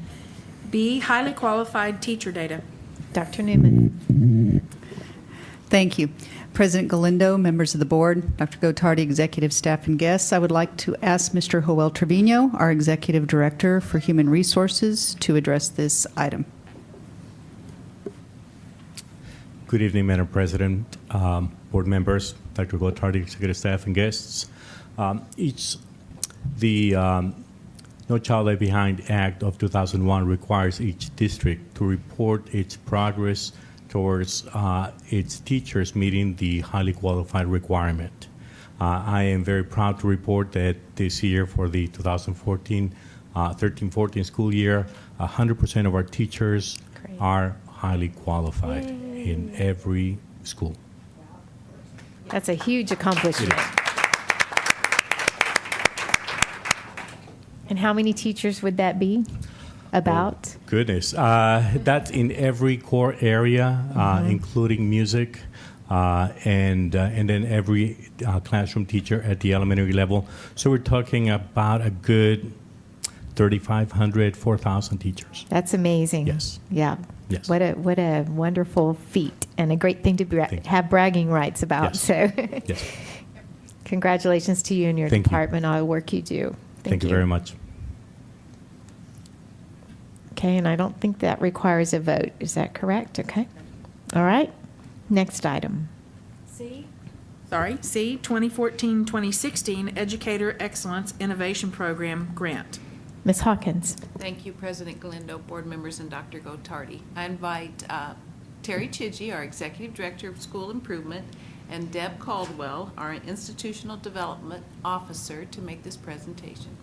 B, highly qualified teacher data. Dr. Newman. Thank you. President Galindo, members of the board, Dr. Gottardy, executive staff, and guests, I would like to ask Mr. Joel Trevino, our Executive Director for Human Resources, to address this item. Good evening, Madam President, board members, Dr. Gottardy, executive staff, and guests. The No Child Left Behind Act of 2001 requires each district to report its progress towards its teachers meeting the highly qualified requirement. I am very proud to report that this year for the 2013-14 school year, 100% of our teachers are highly qualified in every school. That's a huge accomplishment. And how many teachers would that be? About? Goodness. That's in every core area, including music, and then every classroom teacher at the elementary level. So we're talking about a good 3,500, 4,000 teachers. That's amazing. Yes. Yeah. Yes. What a wonderful feat and a great thing to have bragging rights about. Yes. So, Yes. Congratulations to you and your Thank you. department, all the work you do. Thank you very much. Okay, and I don't think that requires a vote. Is that correct? Okay. All right. Next item. C, 2014-2016 Educator Excellence Innovation Program Grant. Ms. Hawkins. Thank you, President Galindo, board members, and Dr. Gottardy. I invite Terry Chidgey, our Executive Director of School Improvement, and Deb Caldwell, our Institutional Development Officer, to make this presentation.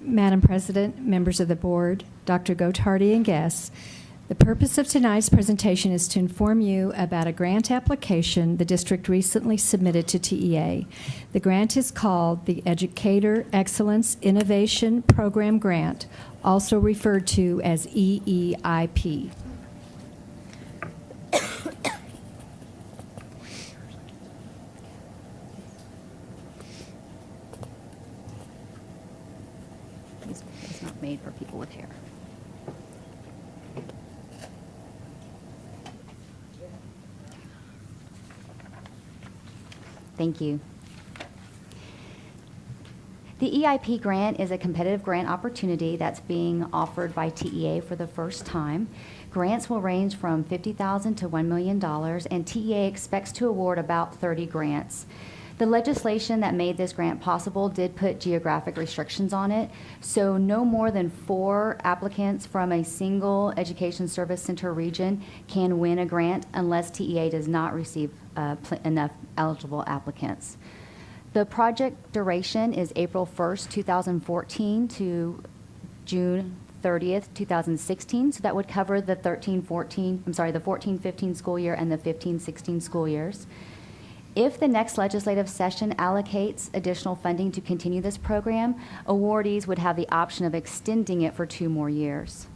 Madam President, members of the board, Dr. Gottardy, and guests, the purpose of tonight's presentation is to inform you about a grant application the district recently submitted to TEA. The grant is called the Educator Excellence Innovation Program Grant, also referred to as EEIP. It's not made for people with hair. Thank you. The EIP grant is a competitive grant opportunity that's being offered by TEA for the first time. Grants will range from $50,000 to $1 million, and TEA expects to award about 30 grants. The legislation that made this grant possible did put geographic restrictions on it, so no more than 4 applicants from a single Education Service Center region can win a grant unless TEA does not receive enough eligible applicants. The project duration is April 1st, 2014 to June 30th, 2016. So that would cover the 14-15 school year and the 15-16 school years. If the next legislative session allocates additional funding to continue this program, awardees would have the option of extending it for 2 more years.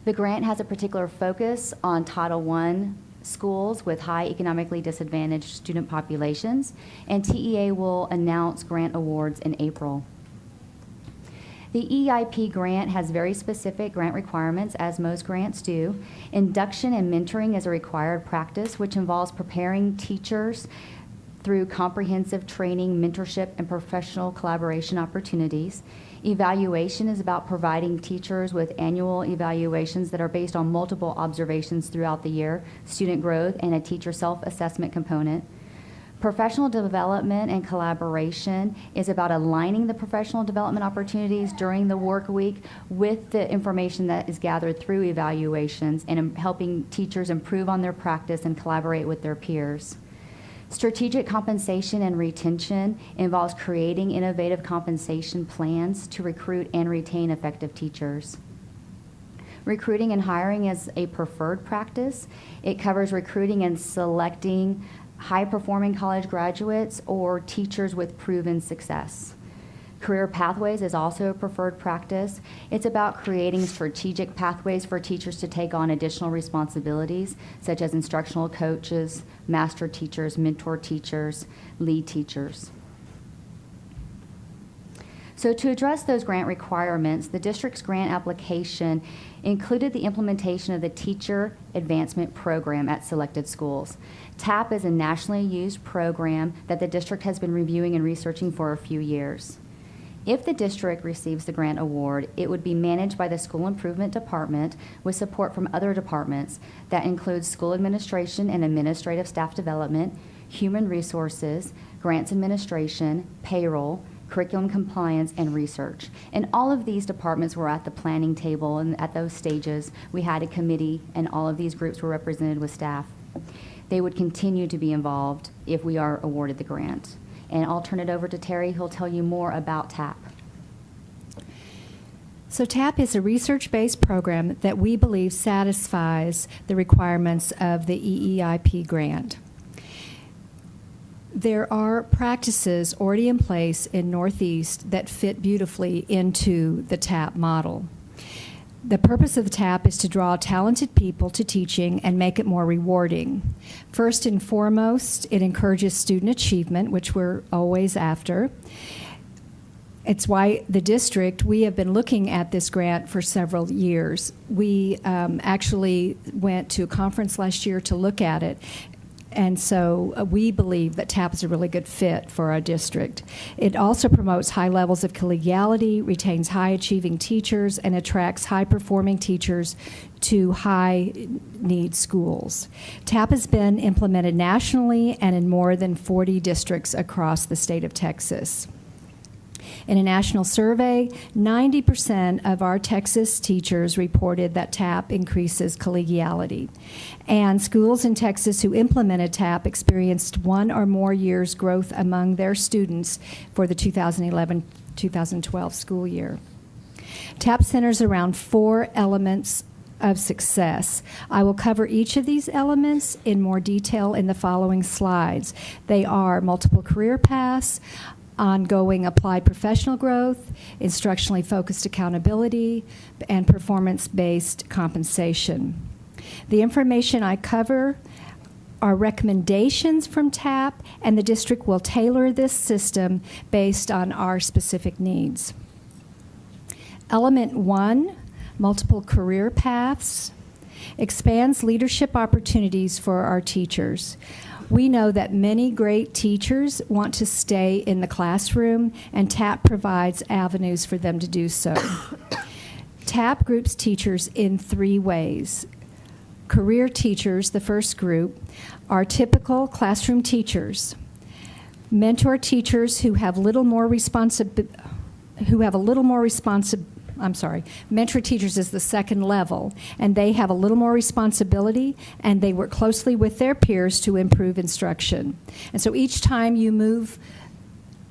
The grant has a particular focus on Title I schools with high economically disadvantaged student populations, and TEA will announce grant awards in April. The EIP grant has very specific grant requirements, as most grants do. Induction and mentoring is a required practice, which involves preparing teachers through comprehensive training, mentorship, and professional collaboration opportunities. Evaluation is about providing teachers with annual evaluations that are based on multiple observations throughout the year, student growth, and a teacher self-assessment component. Professional development and collaboration is about aligning the professional development opportunities during the work week with the information that is gathered through evaluations and helping teachers improve on their practice and collaborate with their peers. Strategic compensation and retention involves creating innovative compensation plans to recruit and retain effective teachers. Recruiting and hiring is a preferred practice. It covers recruiting and selecting high-performing college graduates or teachers with proven success. Career pathways is also a preferred practice. It's about creating strategic pathways for teachers to take on additional responsibilities, such as instructional coaches, master teachers, mentor teachers, lead teachers. So to address those grant requirements, the district's grant application included the implementation of the Teacher Advancement Program at selected schools. TAP is a nationally used program that the district has been reviewing and researching for a few years. If the district receives the grant award, it would be managed by the School Improvement Department with support from other departments that includes school administration and administrative staff development, human resources, grants administration, payroll, curriculum compliance, and research. And all of these departments were at the planning table, and at those stages, we had a committee, and all of these groups were represented with staff. They would continue to be involved if we are awarded the grant. And I'll turn it over to Terry, who'll tell you more about TAP. So TAP is a research-based program that we believe satisfies the requirements of the EEIP grant. There are practices already in place in Northeast that fit beautifully into the TAP model. The purpose of the TAP is to draw talented people to teaching and make it more rewarding. First and foremost, it encourages student achievement, which we're always after. It's why the district, we have been looking at this grant for several years. We actually went to a conference last year to look at it. And so we believe that TAP is a really good fit for our district. It also promotes high levels of collegiality, retains high-achieving teachers, and attracts high-performing teachers to high-need schools. TAP has been implemented nationally and in more than 40 districts across the state of Texas. In a national survey, 90% of our Texas teachers reported that TAP increases collegiality. And schools in Texas who implemented TAP experienced 1 or more years growth among their students for the 2011-2012 school year. TAP centers around 4 elements of success. I will cover each of these elements in more detail in the following slides. They are multiple career paths, ongoing applied professional growth, instructionally focused accountability, and performance-based compensation. The information I cover are recommendations from TAP, and the district will tailor this system based on our specific needs. Element 1, multiple career paths. expands leadership opportunities for our teachers. We know that many great teachers want to stay in the classroom, and TAP provides avenues for them to do so. TAP groups teachers in 3 ways. Career teachers, the first group, are typical classroom teachers. Mentor teachers who have little more mentor teachers is the second level, and they have a little more responsibility, and they work closely with their peers to improve instruction. And so each time you move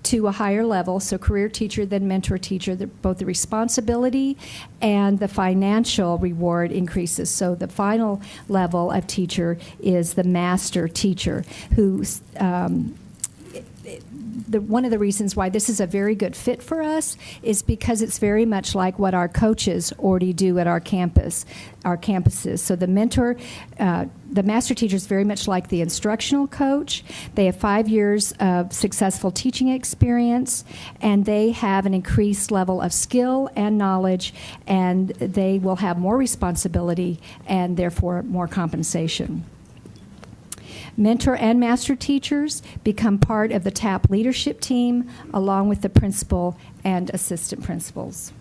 to a higher level, so career teacher, then mentor teacher, both the responsibility and the financial reward increases. So the final level of teacher is the master teacher, who one of the reasons why this is a very good fit for us is because it's very much like what our coaches already do at our campuses. So the master teacher is very much like the instructional coach. They have 5 years of successful teaching experience, and they have an increased level of skill and knowledge, and they will have more responsibility and therefore more compensation. Mentor and master teachers become part of the TAP leadership team along with the principal and assistant principals.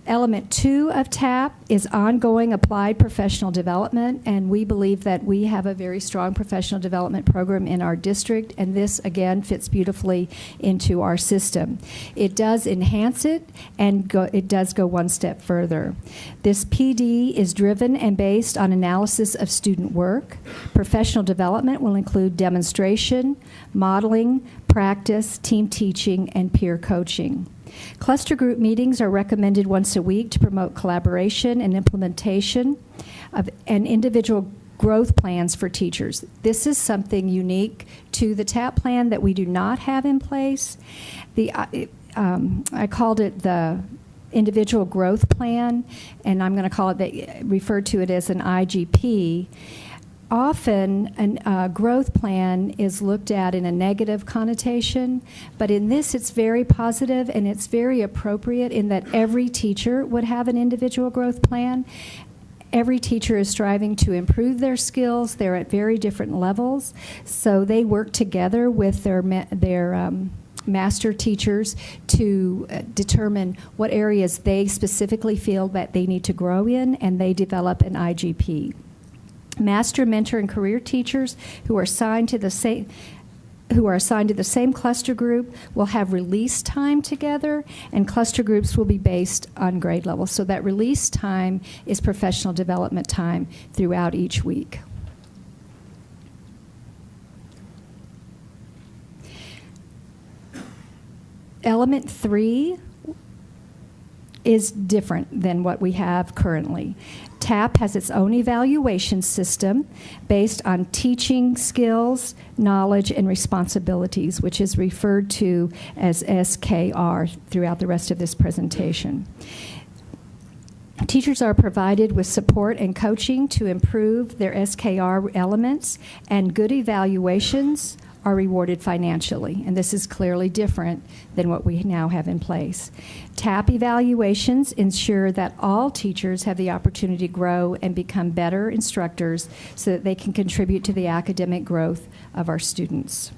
Element 2 of TAP is ongoing applied professional development, and we believe that we have a very strong professional development program in our district, and this, again, fits beautifully into our system. It does enhance it, and it does go one step further. This PD is driven and based on analysis of student work. Professional development will include demonstration, modeling, practice, team teaching, and peer coaching. Cluster group meetings are recommended once a week to promote collaboration and implementation of an individual growth plans for teachers. This is something unique to the TAP plan that we do not have in place. I called it the individual growth plan, and I'm going to refer to it as an IGP. Often, a growth plan is looked at in a negative connotation, but in this it's very positive, and it's very appropriate in that every teacher would have an individual growth plan. Every teacher is striving to improve their skills. They're at very different levels, so they work together with their master teachers to determine what areas they specifically feel that they need to grow in, and they develop an IGP. Master, mentor, and career teachers who are assigned to the same cluster group will have release time together, and cluster groups will be based on grade level. So that release time is professional development time throughout each week. Element 3 is different than what we have currently. TAP has its own evaluation system based on teaching skills, knowledge, and responsibilities, which is referred to as SKR throughout the rest of this presentation. Teachers are provided with support and coaching to improve their SKR elements, and good evaluations are rewarded financially, and this is clearly different than what we now have in place. TAP evaluations ensure that all teachers have the opportunity to grow and become better instructors so that they can contribute to the academic growth of our students.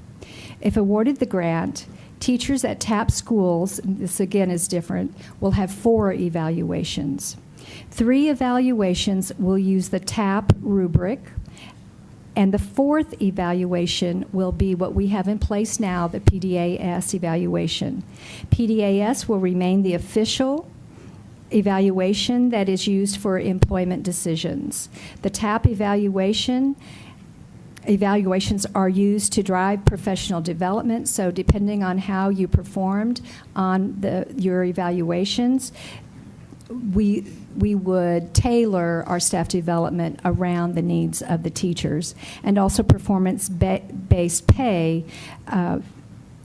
If awarded the grant, teachers at TAP schools, and this again is different, will have 4 evaluations. 3 evaluations will use the TAP rubric, and the 4th evaluation will be what we have in place now, the PDAS evaluation. PDAS will remain the official evaluation that is used for employment decisions. The TAP evaluations are used to drive professional development, so depending on how you performed on your evaluations, we would tailor our staff development around the needs of the teachers. And also performance-based pay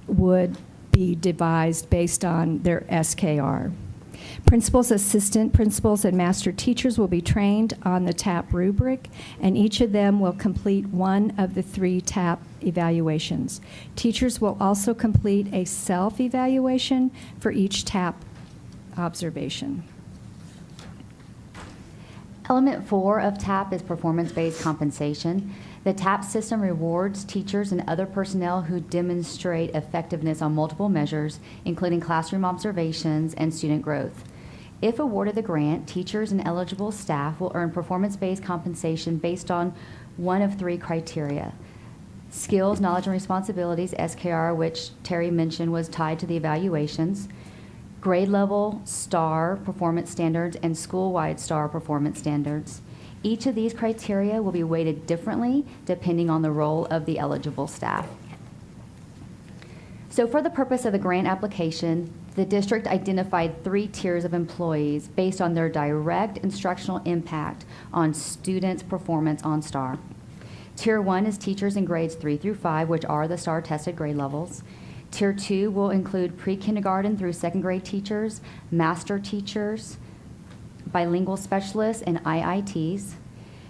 would be devised based on their SKR. Principals, assistant principals, and master teachers will be trained on the TAP rubric, and each of them will complete one of the 3 TAP evaluations. Teachers will also complete a self-evaluation for each TAP observation. Element 4 of TAP is performance-based compensation. The TAP system rewards teachers and other personnel who demonstrate effectiveness on multiple measures, including classroom observations and student growth. If awarded the grant, teachers and eligible staff will earn performance-based compensation based on one of three criteria: skills, knowledge, and responsibilities, SKR, which Terry mentioned was tied to the evaluations, grade level STAR performance standards, and school-wide STAR performance standards. Each of these criteria will be weighted differently depending on the role of the eligible staff. So for the purpose of the grant application, the district identified 3 tiers of employees based on their direct instructional impact on students' performance on STAR. Tier 1 is teachers in grades 3 through 5, which are the STAR-tested grade levels. Tier 2 will include pre-kindergarten through 2nd grade teachers, master teachers, bilingual specialists, and IITs.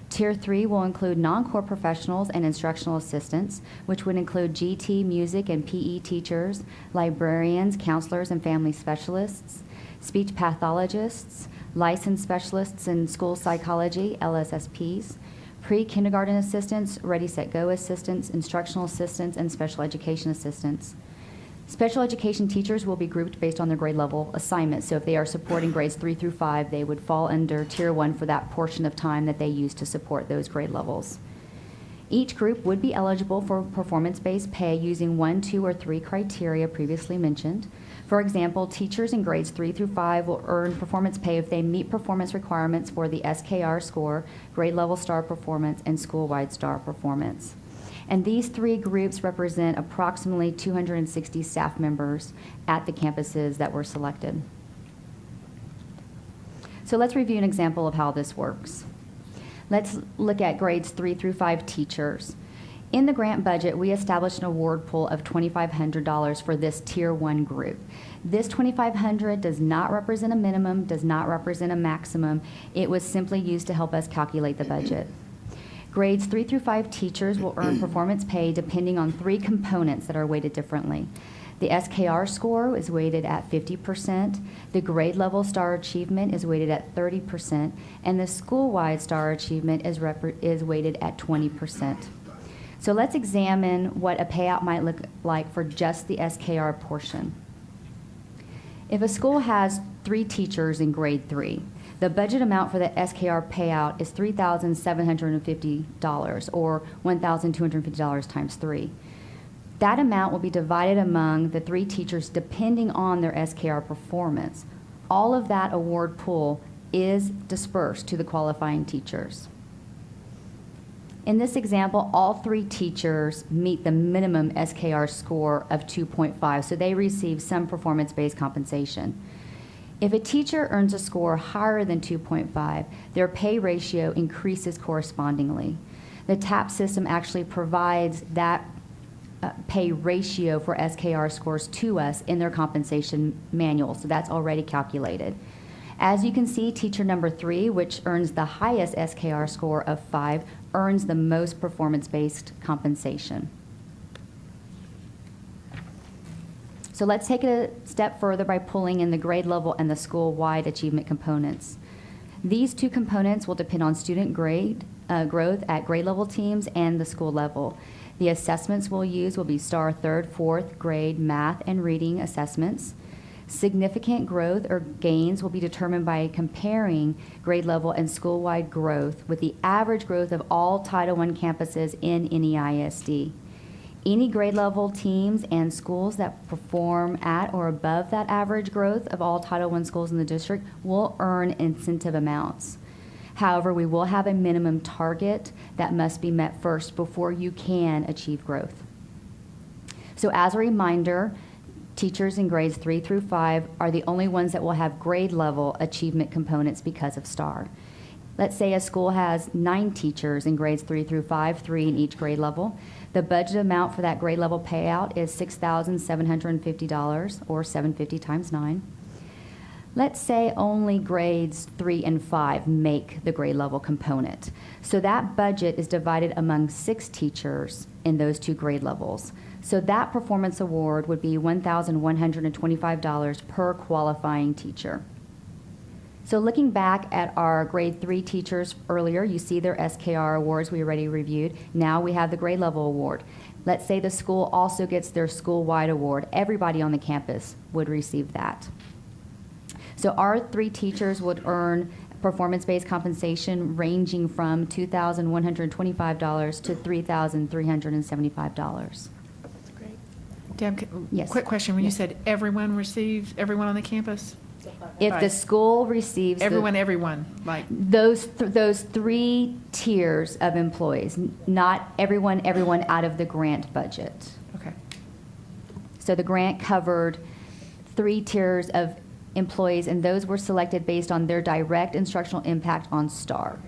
Tier 3 will include non-core professionals and instructional assistants, which would include GT, music, and PE teachers, librarians, counselors, and family specialists, speech pathologists, licensed specialists in school psychology, LSSPs, pre-kindergarten assistants, Ready, Set, Go assistants, instructional assistants, and special education assistants. Special education teachers will be grouped based on their grade level assignments. So if they are supporting grades 3 through 5, they would fall under Tier 1 for that portion of time that they use to support those grade levels. Each group would be eligible for performance-based pay using 1, 2, or 3 criteria previously mentioned. For example, teachers in grades 3 through 5 will earn performance pay if they meet performance requirements for the SKR score, grade level STAR performance, and school-wide STAR performance. And these 3 groups represent approximately 260 staff members at the campuses that were selected. So let's review an example of how this works. Let's look at grades 3 through 5 teachers. In the grant budget, we established an award pool of $2,500 for this Tier 1 group. This $2,500 does not represent a minimum, does not represent a maximum. It was simply used to help us calculate the budget. Grades 3 through 5 teachers will earn performance pay depending on 3 components that are weighted differently. The SKR score is weighted at 50%, the grade level STAR achievement is weighted at 30%, and the school-wide STAR achievement is weighted at 20%. So let's examine what a payout might look like for just the SKR portion. If a school has 3 teachers in grade 3, the budget amount for the SKR payout is $3,750, or $1,250 times 3. That amount will be divided among the 3 teachers depending on their SKR performance. All of that award pool is dispersed to the qualifying teachers. In this example, all 3 teachers meet the minimum SKR score of 2.5, so they receive some performance-based compensation. If a teacher earns a score higher than 2.5, their pay ratio increases correspondingly. The TAP system actually provides that pay ratio for SKR scores to us in their compensation manual, so that's already calculated. As you can see, teacher number 3, which earns the highest SKR score of 5, earns the most performance-based compensation. So let's take it a step further by pulling in the grade level and the school-wide achievement components. These 2 components will depend on student grade growth at grade level teams and the school level. The assessments we'll use will be STAR 3rd, 4th grade math and reading assessments. Significant growth or gains will be determined by comparing grade level and school-wide growth with the average growth of all Title I campuses in NEISD. Any grade level teams and schools that perform at or above that average growth of all Title I schools in the district will earn incentive amounts. However, we will have a minimum target that must be met first before you can achieve growth. So as a reminder, teachers in grades 3 through 5 are the only ones that will have grade level achievement components because of STAR. Let's say a school has 9 teachers in grades 3 through 5, 3 in each grade level. The budget amount for that grade level payout is $6,750, or $750 times 9. Let's say only grades 3 and 5 make the grade level component. So that budget is divided among 6 teachers in those 2 grade levels. So that performance award would be $1,125 per qualifying teacher. So looking back at our grade 3 teachers earlier, you see their SKR awards we already reviewed. Now we have the grade level award. Let's say the school also gets their school-wide award. Everybody on the campus would receive that. So our 3 teachers would earn performance-based compensation ranging from $2,125 to $3,375. Deb, Yes. quick question. When Yes. you said everyone receives, everyone on the campus? If the Right. school receives Everyone, like, those 3 tiers of employees, not everyone out of the grant budget. okay. So the grant covered 3 tiers of employees, and those were selected based on their direct instructional impact on STAR.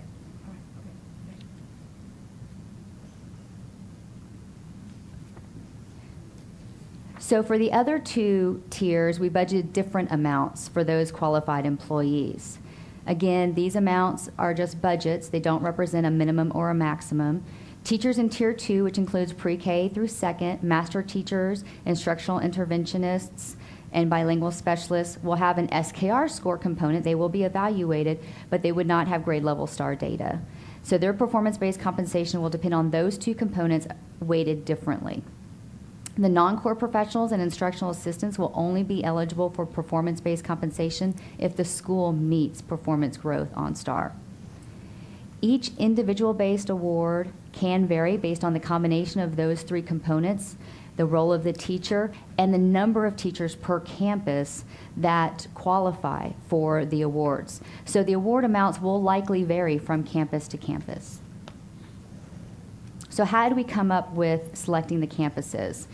So for the other 2 tiers, we budgeted different amounts for those qualified employees. Again, these amounts are just budgets. They don't represent a minimum or a maximum. Teachers in Tier 2, which includes pre-K through 2nd, master teachers, instructional interventionists, and bilingual specialists will have an SKR score component. They will be evaluated, but they would not have grade level STAR data. So their performance-based compensation will depend on those 2 components weighted differently. The non-core professionals and instructional assistants will only be eligible for performance-based compensation if the school meets performance growth on STAR. Each individual-based award can vary based on the combination of those 3 components, the role of the teacher, and the number of teachers per campus that qualify for the awards. So the award amounts will likely vary from campus to campus. So how did we come up with selecting the campuses?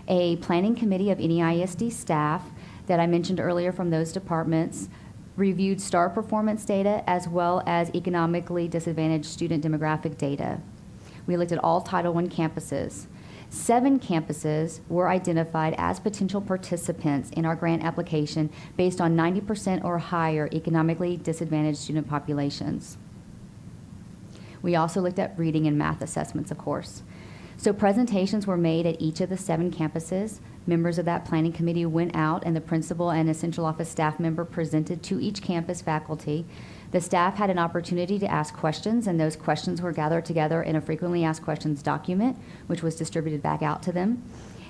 A planning committee of NEISD staff that I mentioned earlier from those departments reviewed STAR performance data as well as economically disadvantaged student demographic data. We looked at all Title I campuses. 7 campuses were identified as potential participants in our grant application based on 90% or higher economically disadvantaged student populations. We also looked at reading and math assessments, of course. So presentations were made at each of the 7 campuses. Members of that planning committee went out, and the principal and essential office staff member presented to each campus faculty. The staff had an opportunity to ask questions, and those questions were gathered together in a frequently asked questions document, which was distributed back out to them.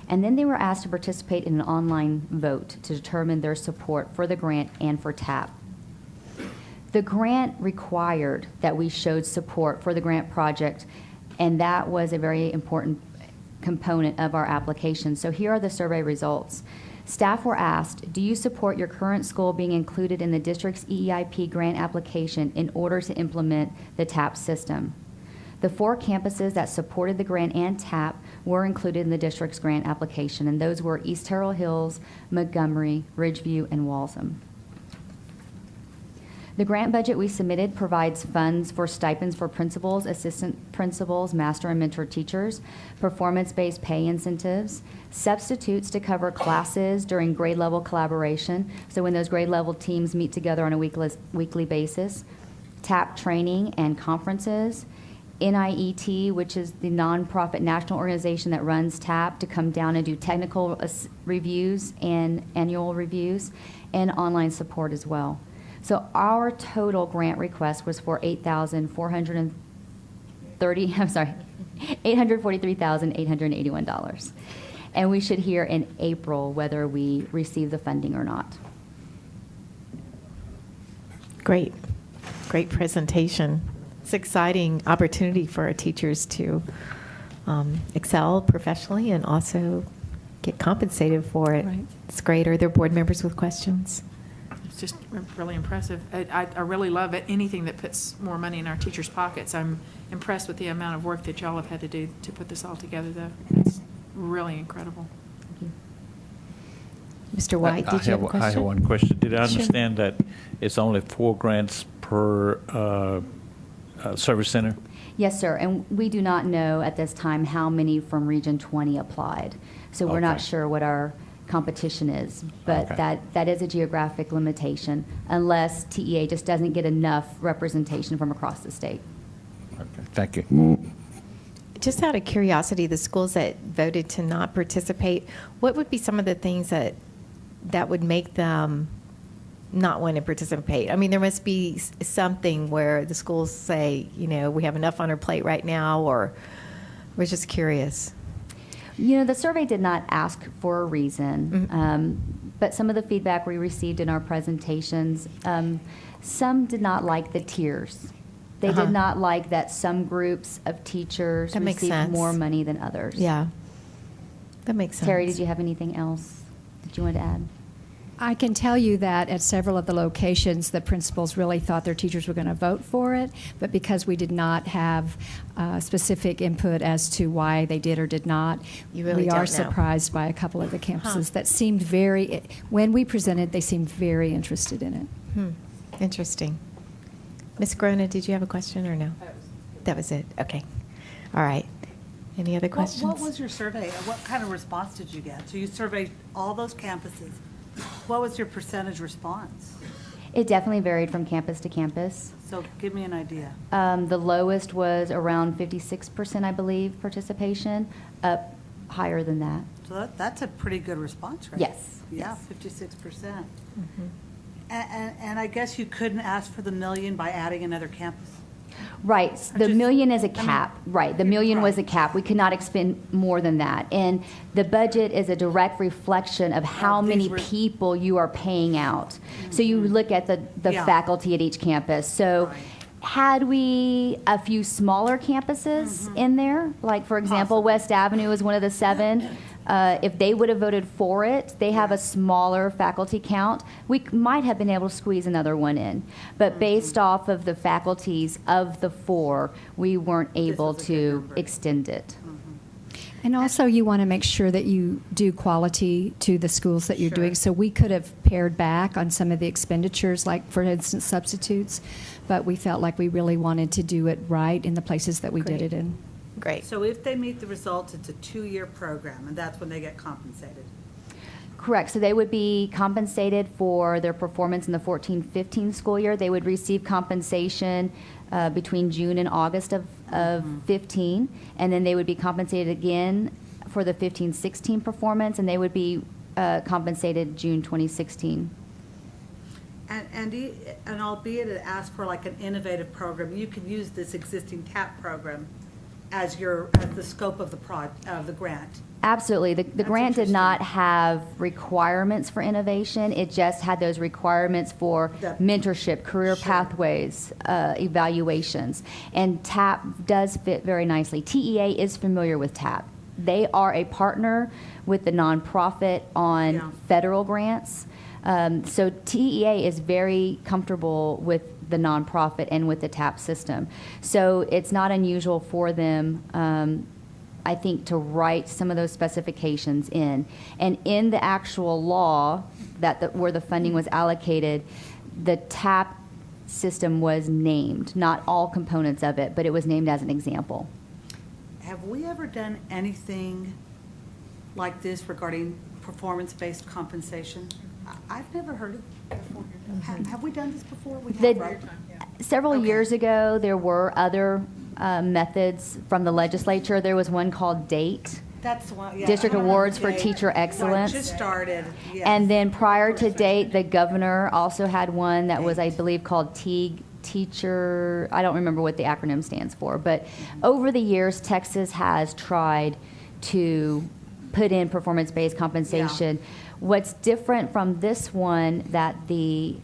And then they were asked to participate in an online vote to determine their support for the grant and for TAP. The grant required that we showed support for the grant project, and that was a very important component of our application. So here are the survey results. Staff were asked, do you support your current school being included in the district's EEIP grant application in order to implement the TAP system? The 4 campuses that supported the grant and TAP were included in the district's grant application, and those were East Terrell Hills, Montgomery, Ridgeview, and Walsham. The grant budget we submitted provides funds for stipends for principals, assistant principals, master and mentor teachers, performance-based pay incentives, substitutes to cover classes during grade level collaboration, so when those grade level teams meet together on a weekly basis, TAP training and conferences, NIET, which is the nonprofit national organization that runs TAP, to come down and do technical reviews and annual reviews, and online support as well. So our total grant request was for $843,881. And we should hear in April whether we receive the funding or not. Great. Great presentation. It's an exciting opportunity for our teachers to excel professionally and also get compensated for it. Right. It's great. Are there board members with questions? It's just really impressive. I really love it. Anything that puts more money in our teachers' pockets. I'm impressed with the amount of work that y'all have had to do to put this all together, though. It's really incredible. Thank you. Mr. White, did you have a question? I have one question. Did I Sure. understand that it's only 4 grants per service center? Yes, sir. And we do not know at this time how many from Region 20 applied. So we're not Okay. sure what our competition is, but Okay. that is a geographic limitation unless TEA just doesn't get enough representation from across the state. Okay, thank you. Just out of curiosity, the schools that voted to not participate, what would be some of the things that would make them not want to participate? I mean, there must be something where the schools say, we have enough on our plate right now, or we're just curious. The survey did not ask for a reason, but some of the feedback we received in our presentations, some did not like the tiers. They did not like that some groups of teachers received more money than others. Yeah, that makes sense. Terry, did you have anything else that you wanted to add? I can tell you that at several of the locations, the principals really thought their teachers were going to vote for it, but because we did not have specific input as to why they did or did not, we are surprised by a couple of the campuses that seemed when we presented, they seemed very interested in it. Interesting. Ms. Grona, did you have a question or no? That was it. Okay. All right. Any other questions? What was your survey? What kind of response did you get? So you surveyed all those campuses. What was your percentage response? It definitely varied from campus to campus. So give me an idea. The lowest was around 56%, I believe, participation, up higher than that. So that's a pretty good response rate. Yes. Yeah, 56%. And I guess you couldn't ask for the million by adding another campus? Right. The million is a cap. Right. The million was a cap. We could not expend more than that. And the budget is a direct reflection of how many people you are paying out. So you look at the faculty at each campus. So had we a few smaller campuses in there, like, for example, West Avenue is one of the 7, if they would have voted for it, they have a smaller faculty count. We might have been able to squeeze another one in. But based off of the faculties of the 4, we weren't able to extend it. And also, you want to make sure that you do quality to the schools that you're doing. So we could have pared back on some of the expenditures, like, for instance, substitutes, but we felt like we really wanted to do it right in the places that we did it in. Great. So if they meet the results, it's a 2-year program, and that's when they get compensated. Correct. So they would be compensated for their performance in the 14-15 school year. They would receive compensation between June and August of 15, and then they would be compensated again for the 15-16 performance, and they would be compensated June 2016. And albeit it asks for like an innovative program, you can use this existing TAP program as the scope of the grant. Absolutely. The grant did not have requirements for innovation. It just had those requirements for mentorship, career pathways, evaluations. And TAP does fit very nicely. TEA is familiar with TAP. They are a partner with the nonprofit on federal grants. So TEA is very comfortable with the nonprofit and with the TAP system. So it's not unusual for them, I think, to write some of those specifications in. And in the actual law where the funding was allocated, the TAP system was named, not all components of it, but it was named as an example. Have we ever done anything like this regarding performance-based compensation? I've never heard of it before. Have we done this before? We have, right? Several years ago, there were other methods from the legislature. There was one called DATE. That's the one, yeah. District Awards for Teacher Excellence. Just started, yes. And then prior to DATE, the governor also had one that was, I believe, called Teacher, I don't remember what the acronym stands for, but over the years, Texas has tried to put in performance-based compensation. What's different from this one that the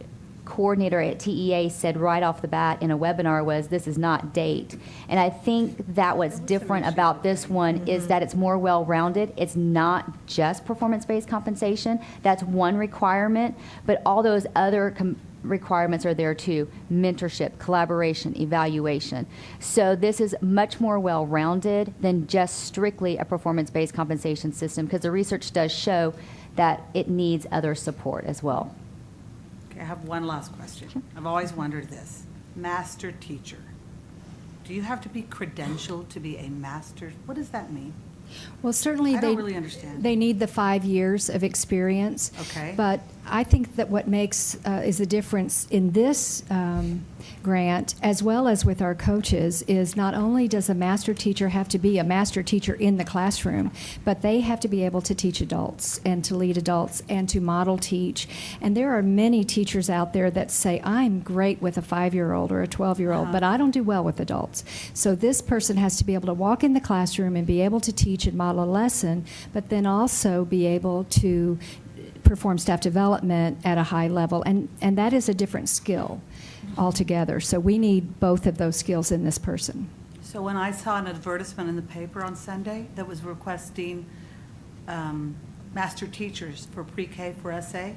coordinator at TEA said right off the bat in a webinar was, this is not DATE. And I think that what's different about this one is that it's more well-rounded. It's not just performance-based compensation. That's one requirement, but all those other requirements are there too: mentorship, collaboration, evaluation. So this is much more well-rounded than just strictly a performance-based compensation system, because the research does show that it needs other support as well. Okay, I have one last question. Sure. I've always wondered this. Master teacher. Do you have to be credentialed to be a master? What does that mean? Well, certainly I don't really understand. They need the 5 years of experience. Okay. But I think that what makes is the difference in this grant, as well as with our coaches, is not only does a master teacher have to be a master teacher in the classroom, but they have to be able to teach adults and to lead adults and to model teach. And there are many teachers out there that say, I'm great with a 5-year-old or a 12-year-old, but I don't do well with adults. So this person has to be able to walk in the classroom and be able to teach and model a lesson, but then also be able to perform staff development at a high level, and that is a different skill altogether. So we need both of those skills in this person. So when I saw an advertisement in the paper on Sunday that was requesting master teachers for pre-K for SA,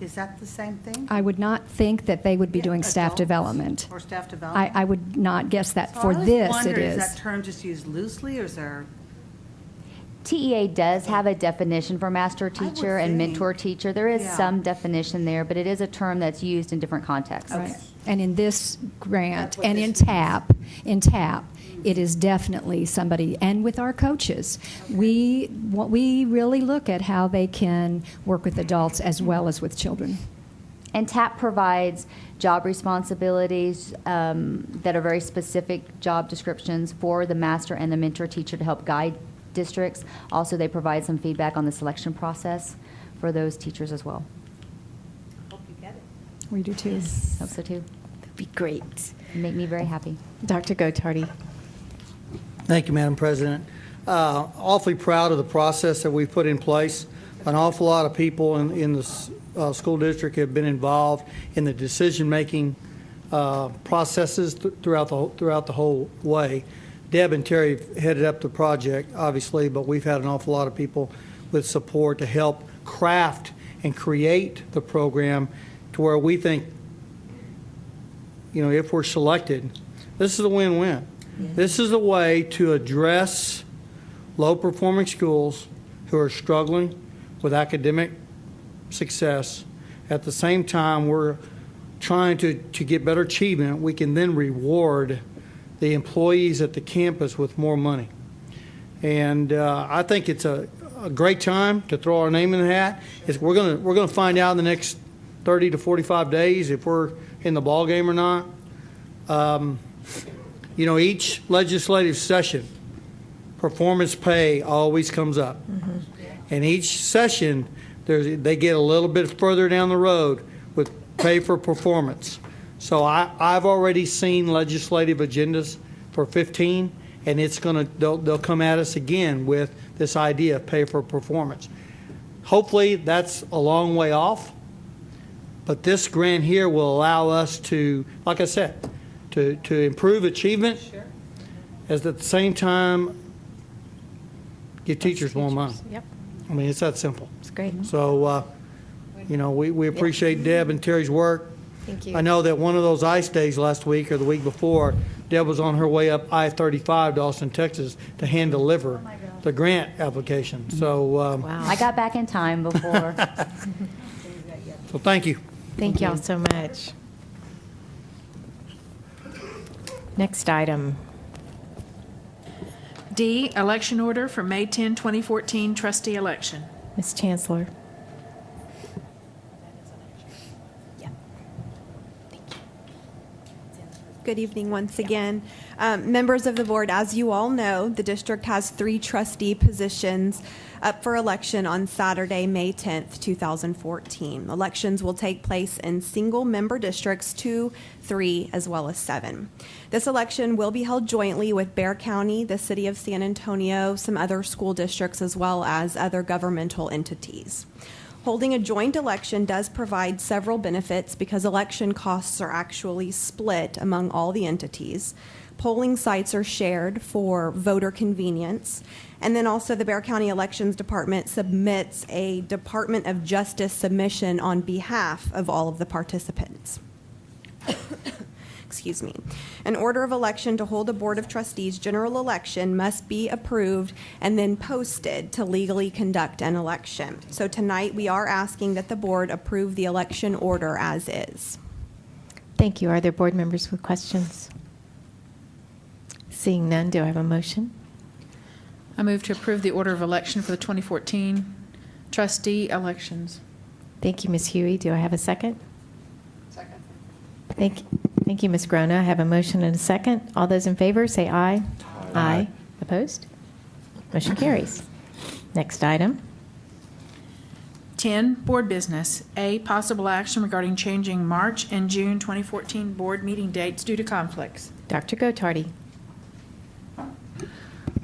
is that the same thing? I would not think that they would be doing staff adults development. Or staff development? I would not guess that. So For I always this, wonder, it is. Is that term just used loosely, or is there? TEA does have a definition for master teacher and think. mentor teacher. There is Yeah. some definition there, but it is a term that's used in different contexts. Right. And in this grant and in TAP, it is definitely somebody, and with our coaches, we really look at how they can work with adults as well as with children. And TAP provides job responsibilities that are very specific job descriptions for the master and the mentor teacher to help guide districts. Also, they provide some feedback on the selection process for those teachers as well. Hope you get it. We do too. Hope so too. That'd be great. Make me very happy. Dr. Gottardy. Thank you, Madam President. Awfully proud of the process that we've put in place. An awful lot of people in the school district have been involved in the decision-making processes throughout the whole way. Deb and Terry headed up the project, obviously, but we've had an awful lot of people with support to help craft and create the program to where we think, if we're selected, this is a win-win. This is a way to address low-performing schools who are struggling with academic success. At the same time, we're trying to get better achievement. We can then reward the employees at the campus with more money. And I think it's a great time to throw our name in the hat. We're going to find out in the next 30 to 45 days if we're in the ball game or not. Each legislative session, performance pay always comes up. Mm-hmm. And each session, they get a little bit further down the road with pay for performance. So I've already seen legislative agendas for 15, and they'll come at us again with this idea of pay for performance. Hopefully that's a long way off, but this grant here will allow us to, like I said, to improve achievement, as at the same time give teachers more money. Yep. I mean, it's that simple. It's great. So, we appreciate Deb and Terry's work. Thank you. I know that one of those ice days last week or the week before, Deb was on her way up I-35 to Austin, Texas to hand deliver the grant application. So, Wow. I got back in time before. so thank you. Thank y'all so much. Next item. D, election order for May 10, 2014 trustee election. Ms. Chancellor. Good evening once again. Members of the board, as you all know, the district has 3 trustee positions up for election on Saturday, May 10th, 2014. Elections will take place in single-member districts 2, 3, as well as 7. This election will be held jointly with Bexar County, the City of San Antonio, some other school districts, as well as other governmental entities. Holding a joint election does provide several benefits because election costs are actually split among all the entities. Polling sites are shared for voter convenience. And then also the Bexar County Elections Department submits a Department of Justice submission on behalf of all of the participants. Excuse me. An order of election to hold a Board of Trustees general election must be approved and then posted to legally conduct an election. So tonight we are asking that the board approve the election order as is. Thank you. Are there board members with questions? Seeing none, do I have a motion? I move to approve the order of election for the 2014 trustee elections. Thank you, Ms. Hughey. Do I have a second? Second. Thank you, Ms. Grona. I have a motion and a second. All those in favor, say aye. Aye. Opposed? Motion carries. Next item. 10, board business. A, possible action regarding changing March and June 2014 board meeting dates due to conflicts. Dr. Gottardy.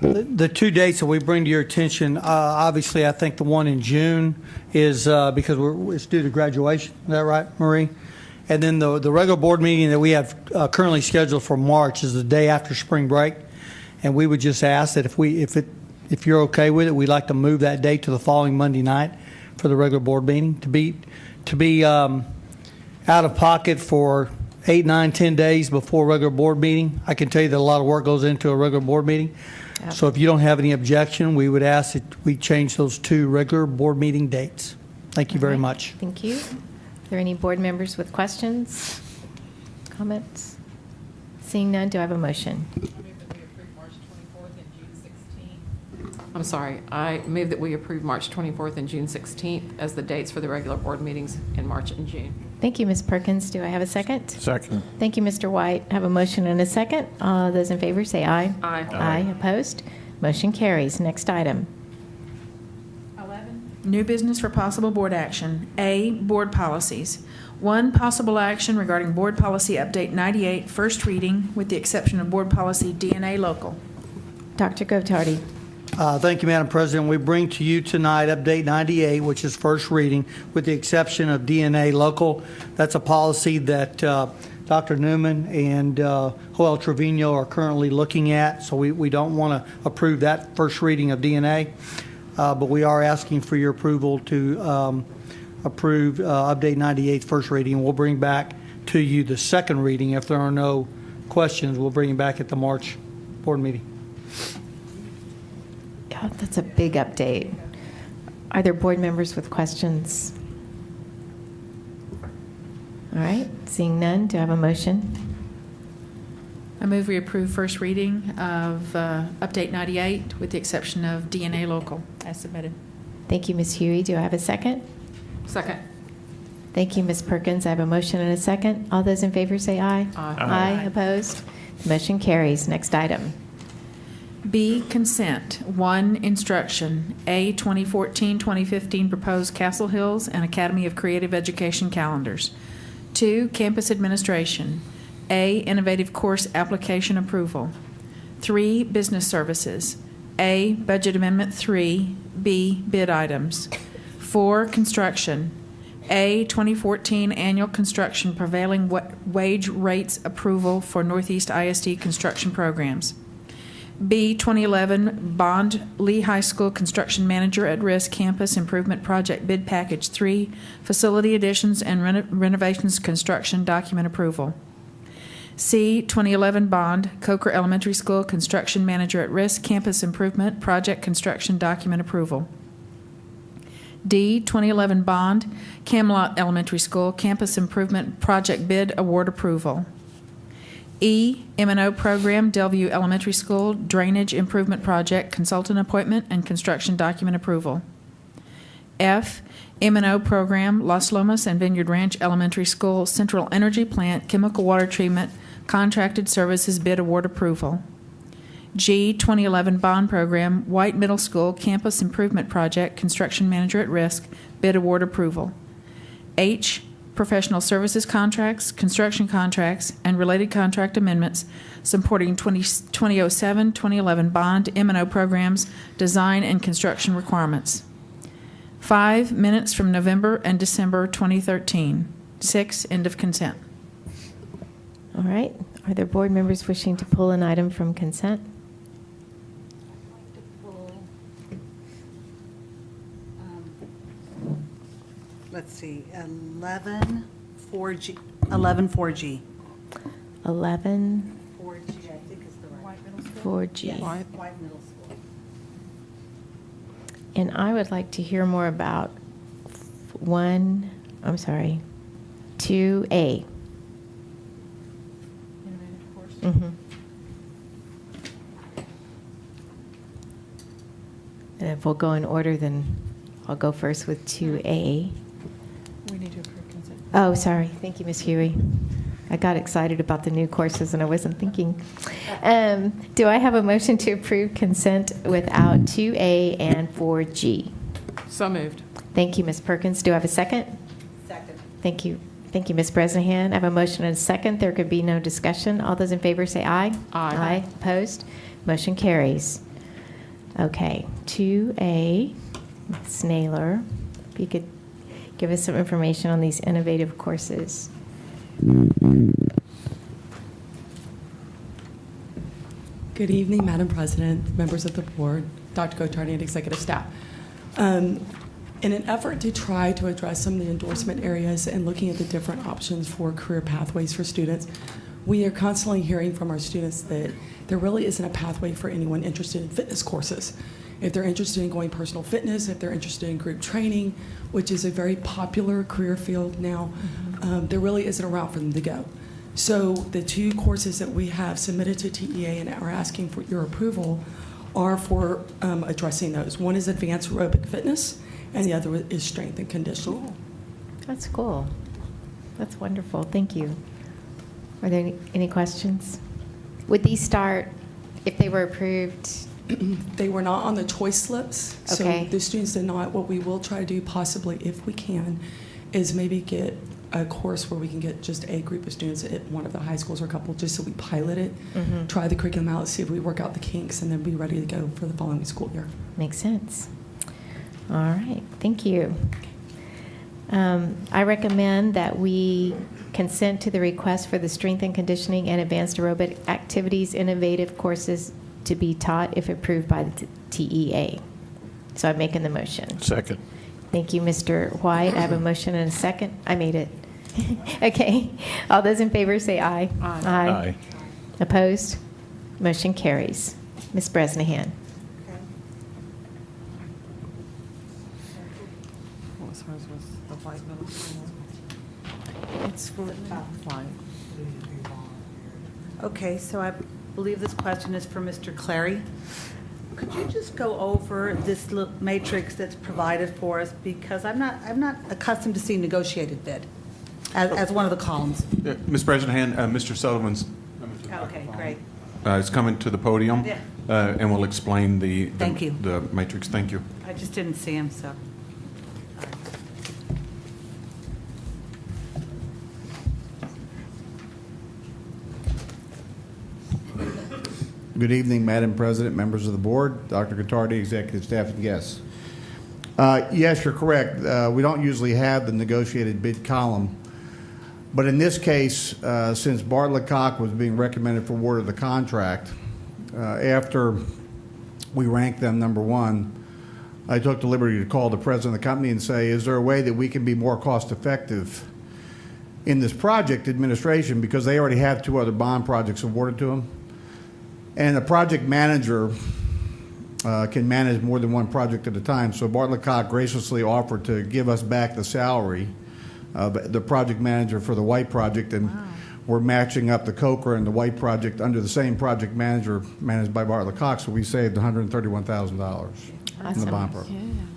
The two dates that we bring to your attention, obviously, I think the one in June is because it's due to graduation. Is that right, Marie? And then the regular board meeting that we have currently scheduled for March is the day after spring break. And we would just ask that if you're okay with it, we'd like to move that date to the following Monday night for the regular board meeting. To be out of pocket for 8, 9, 10 days before a regular board meeting, I can tell you that a lot of work goes into a regular board meeting. So if you don't have any objection, we would ask that we change those two regular board meeting dates. Thank you very much. Thank you. Are there any board members with questions, comments? Seeing none, do I have a motion? I'm sorry, I move that we approve March 24th and June 16th as the dates for the regular board meetings in March and June. Thank you, Ms. Perkins. Do I have a second? Second. Thank you, Mr. White. I have a motion and a second. All those in favor say aye. Aye. Aye. Opposed? Motion carries. Next item. 11, new business for possible board action. A, board policies. 1, possible action regarding board policy update 98, first reading, with the exception of board policy DNA local. Dr. Gottardy. Thank you, Madam President. We bring to you tonight Update 98, which is first reading, with the exception of DNA local. That's a policy that Dr. Newman and Joel Trevino are currently looking at, so we don't want to approve that first reading of DNA. But we are asking for your approval to approve Update 98 first reading. We'll bring back to you the second reading. If there are no questions, we'll bring it back at the March board meeting. God, that's a big update. Are there board members with questions? All right, seeing none, do I have a motion? I move we approve first reading of update 98 with the exception of DNA local as submitted. Thank you, Ms. Hughey. Do I have a second? Second. Thank you, Ms. Perkins. I have a motion and a second. All those in favor say aye. Aye. Aye. Opposed? Motion carries. Next item. B, consent. 1, instruction. A, 2014-2015 proposed Castle Hills and Academy of Creative Education calendars. 2, campus administration. A, innovative course application approval. 3, business services. A, budget amendment 3. B, bid items. 4, construction. A, 2014 annual construction prevailing wage rates approval for Northeast ISD construction programs. B, 2011 bond Lee High School construction manager at risk campus improvement project bid package 3, facility additions and renovations construction document approval. C, 2011 bond Coker Elementary School construction manager at risk campus improvement project construction document approval. D, 2011 bond Camelot Elementary School campus improvement project bid award approval. E, M&O program Delview Elementary School drainage improvement project consultant appointment and construction document approval. F, M&O program Las Lomas and Vineyard Ranch Elementary School central energy plant chemical water treatment contracted services bid award approval. G, 2011 bond program White Middle School campus improvement project construction manager at risk bid award approval. H, professional services contracts, construction contracts, and related contract amendments supporting 2007-2011 bond M&O programs, design and construction requirements. 5, minutes from November and December 2013. 6, end of consent. All right. Are there board members wishing to pull an item from consent? Let's see, 11, 4G. 11, 4G. 11, 4G, I think is the right. 4G. Yes, White Middle School. And I would like to hear more about 2A. Mm-hmm. And if we'll go in order, then I'll go first with 2A. Oh, sorry. Thank you, Ms. Hughey. I got excited about the new courses and I wasn't thinking. Do I have a motion to approve consent without 2A and 4G? So moved. Thank you, Ms. Perkins. Do I have a second? Second. Thank you. Thank you, Ms. Bresnahan. I have a motion and a second. There could be no discussion. All those in favor say aye. Aye. Opposed? Motion carries. Okay, 2A, Ms. Naylor, if you could give us some information on these innovative courses. Good evening, Madam President, members of the board, Dr. Gottardy, and executive staff. In an effort to try to address some of the endorsement areas and looking at the different options for career pathways for students, we are constantly hearing from our students that there really isn't a pathway for anyone interested in fitness courses. If they're interested in going personal fitness, if they're interested in group training, which is a very popular career field now, there really isn't a route for them to go. So the two courses that we have submitted to TEA and are asking for your approval are for addressing those. One is advanced aerobic fitness, and the other is strength and conditioning. That's cool. That's wonderful. Thank you. Are there any questions? Would these start if they were approved? They were not on the choice slips, Okay. so the students did not. What we will try to do, possibly if we can, is maybe get a course where we can get just a group of students at one of the high schools or a couple, just so we pilot it, try the curriculum out, see if we work out the kinks, and then be ready to go for the following school year. Makes sense. All right, thank you. I recommend that we consent to the request for the strength and conditioning and advanced aerobic activities innovative courses to be taught if approved by the TEA. So I'm making the motion. Second. Thank you, Mr. White. I have a motion and a second. I made it. Okay. All those in favor say aye. Aye. Opposed? Motion carries. Ms. Bresnahan. It's for Okay, so I believe this question is for Mr. Clary. Could you just go over this little matrix that's provided for us, because I'm not accustomed to seeing negotiated bid as one of the columns. Ms. President, Mr. Sullivan's Okay, great. is coming to the podium, Yeah. and will explain Thank you. the matrix. Thank you. I just didn't see him, so. Good evening, Madam President, members of the board, Dr. Gottardy, executive staff, and guests. Yes, you're correct. We don't usually have the negotiated bid column. But in this case, since Bartlett Cock was being recommended for award of the contract, after we ranked them number one, I took the liberty to call the president of the company and say, is there a way that we can be more cost effective in this project administration, because they already have two other bond projects awarded to them. And a project manager can manage more than one project at a time. So Bartlett Cock graciously offered to give us back the salary of the project manager for the White project, and we're matching up the Coker and the White project under the same project manager managed by Bartlett Cock. So we saved $131,000 in the bond program.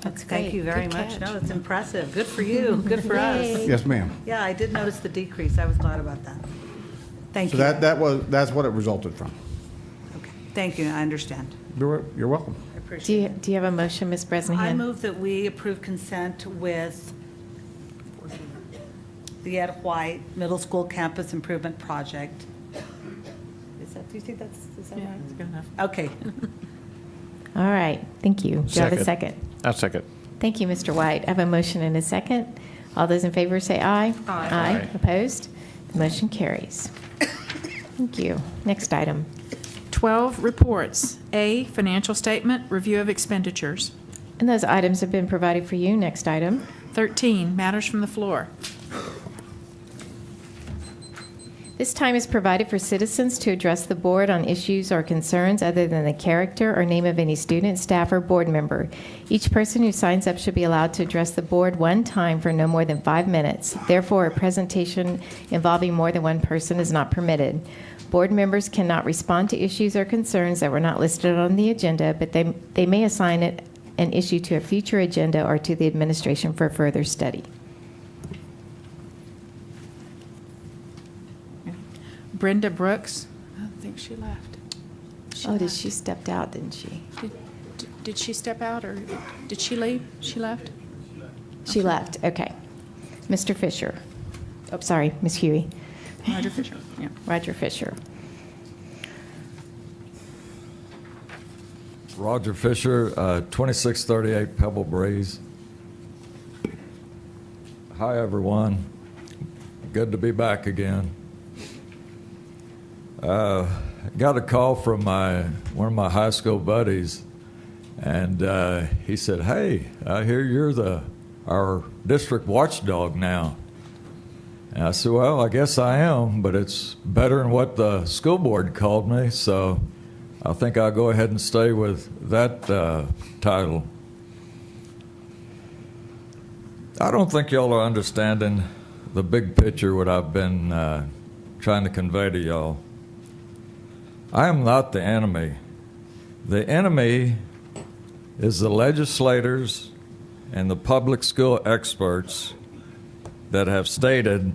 That's Thank great. you very Good much. catch. No, it's impressive. Good for you. Good for us. Yes, ma'am. Yeah, I did notice the decrease. I was glad about that. Thank So you. that's what it resulted from. Thank you. I understand. You're welcome. I appreciate it. Do you have a motion, Ms. Bresnahan? I move that we approve consent with the Ed White Middle School Campus Improvement Project. Do you think is that right? That's good enough. Okay. All right, thank you. Do you have a second? I'll second. Thank you, Mr. White. I have a motion and a second. All those in favor say aye. Aye. Opposed? The motion carries. Thank you. Next item. 12 reports. A, financial statement, review of expenditures. And those items have been provided for you. Next item. 13, matters from the floor. This time is provided for citizens to address the board on issues or concerns other than the character or name of any student, staff, or board member. Each person who signs up should be allowed to address the board one time for no more than 5 minutes. Therefore, a presentation involving more than one person is not permitted. Board members cannot respond to issues or concerns that were not listed on the agenda, but they may assign an issue to a future agenda or to the administration for further study. Brenda Brooks. I think she left. She stepped out, didn't she? Did she step out, or did she leave? She left? She left, okay. Mr. Fisher. Oh, sorry, Ms. Hughey. Roger Fisher, yeah. Roger Fisher. Roger Fisher, 2638 Pebble Breeze. Hi, everyone. Good to be back again. Got a call from one of my high school buddies, and he said, "Hey, I hear you're our district watchdog now." And I said, "Well, I guess I am, but it's better than what the school board called me, so I think I'll go ahead and stay with that title." I don't think y'all are understanding the big picture, what I've been trying to convey to y'all. I am not the enemy. The enemy is the legislators and the public school experts that have stated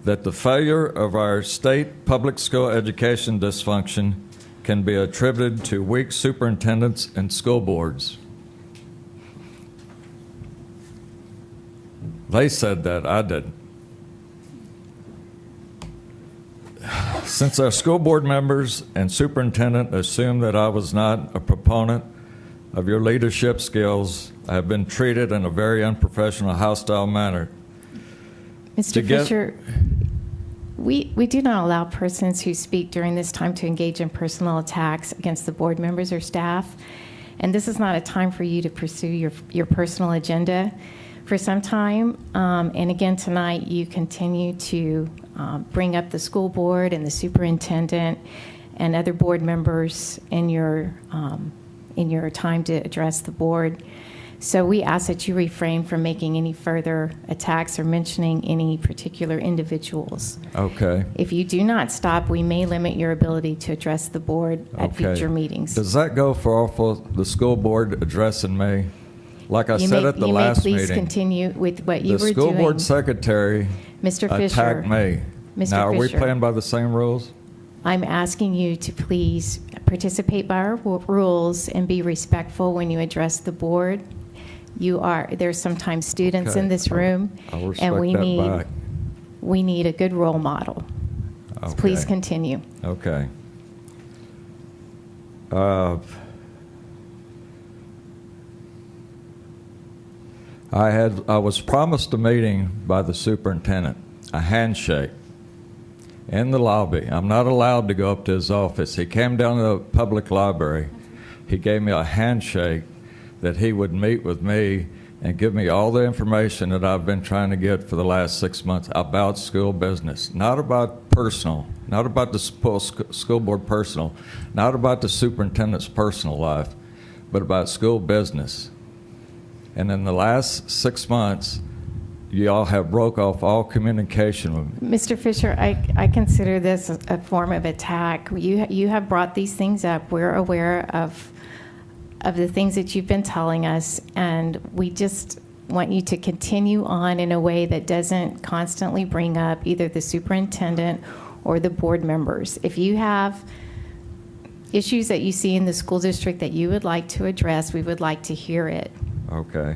that the failure of our state public school education dysfunction can be attributed to weak superintendents and school boards. They said that, I didn't. Since our school board members and superintendent assumed that I was not a proponent of your leadership skills, I have been treated in a very unprofessional, hostile manner. Mr. Fisher, we do not allow persons who speak during this time to engage in personal attacks against the board members or staff, and this is not a time for you to pursue your personal agenda. For some time, and again tonight, you continue to bring up the school board and the superintendent and other board members in your time to address the board. So we ask that you refrain from making any further attacks or mentioning any particular individuals. Okay. If you do not stop, we may limit your ability to address the board at future meetings. Does that go for the school board addressing me? Like I said at the last meeting. You may please continue with what you were doing. The school board secretary Mr. Fisher, attacked me. Mr. Now, are we Fisher. playing by the same rules? I'm asking you to please participate by our rules and be respectful when you address the board. There's sometimes students in this room, I'll respect and that back. we need a good role model. So please continue. Okay. I was promised a meeting by the superintendent, a handshake in the lobby. I'm not allowed to go up to his office. He came down to the public library. He gave me a handshake that he would meet with me and give me all the information that I've been trying to get for the last 6 months about school business, not about personal, not about the school board personal, not about the superintendent's personal life, but about school business. And in the last 6 months, you all have broke off all communication with me. Mr. Fisher, I consider this a form of attack. You have brought these things up. We're aware of the things that you've been telling us, and we just want you to continue on in a way that doesn't constantly bring up either the superintendent or the board members. If you have issues that you see in the school district that you would like to address, we would like to hear it. Okay.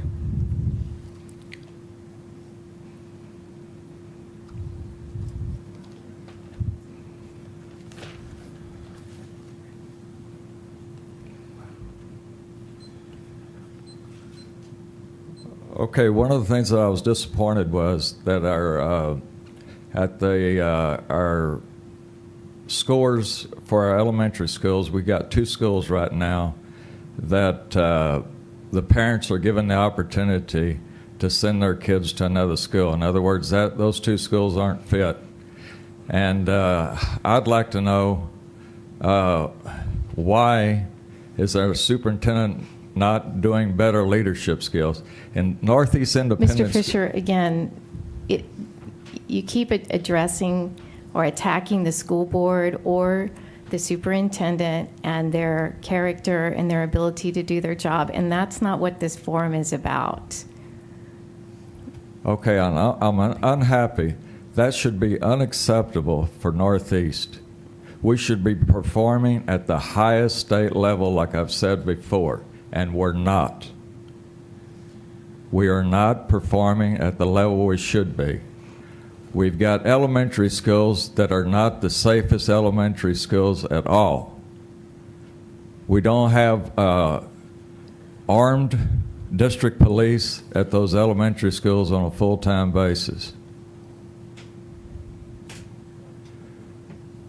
Okay, one of the things that I was disappointed was that our scores for our elementary schools, we got 2 schools right now that the parents are given the opportunity to send their kids to another school. In other words, those 2 schools aren't fit. And I'd like to know why is our superintendent not doing better leadership skills? In Northeast Independent... Mr. Fisher, again, you keep addressing or attacking the school board or the superintendent and their character and their ability to do their job, and that's not what this forum is about. Okay, I'm unhappy. That should be unacceptable for Northeast. We should be performing at the highest state level, like I've said before, and we're not. We are not performing at the level we should be. We've got elementary schools that are not the safest elementary schools at all. We don't have armed district police at those elementary schools on a full-time basis.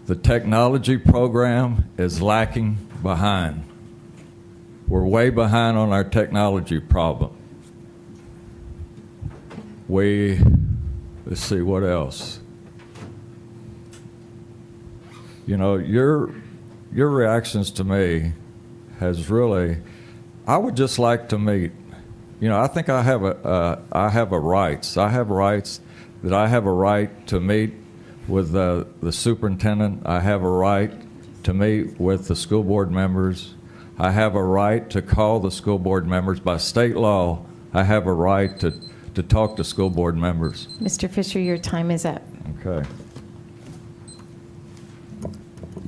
The technology program is lacking behind. We're way behind on our technology problem. Let's see, what else? You know, your reactions to me has really, I would just like to meet. You know, I think I have rights. I have rights that I have a right to meet with the superintendent. I have a right to meet with the school board members. I have a right to call the school board members. By state law, I have a right to talk to school board members. Mr. Fisher, your time is up. Okay.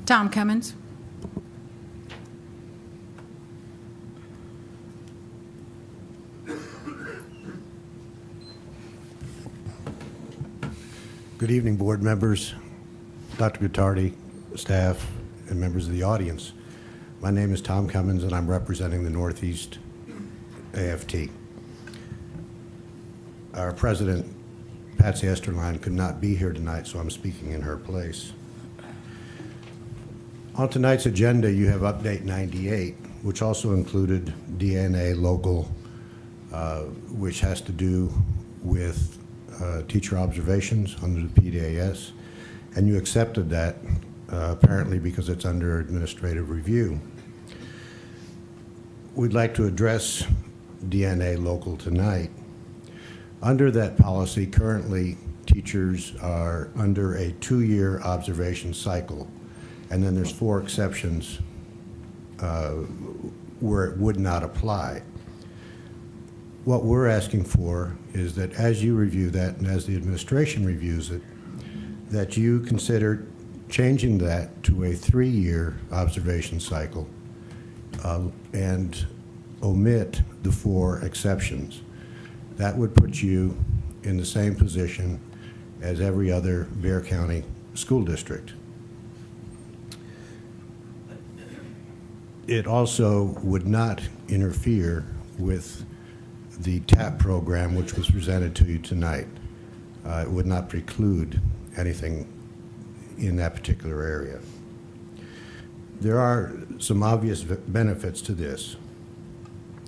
Tom Cummins. Good evening, board members, Dr. Gottardy, staff, and members of the audience. My name is Tom Cummins, and I'm representing the Northeast AFT. Our president, Patsy Esterline, could not be here tonight, so I'm speaking in her place. On tonight's agenda, you have Update 98, which also included DNA local, which has to do with teacher observations under the PDAS, and you accepted that apparently because it's under administrative review. We'd like to address DNA local tonight. Under that policy, currently teachers are under a 2-year observation cycle, and then there's 4 exceptions where it would not apply. What we're asking for is that as you review that and as the administration reviews it, that you consider changing that to a 3-year observation cycle and omit the 4 exceptions. That would put you in the same position as every other Bexar County school district. It also would not interfere with the TAP program, which was presented to you tonight. It would not preclude anything in that particular area. There are some obvious benefits to this.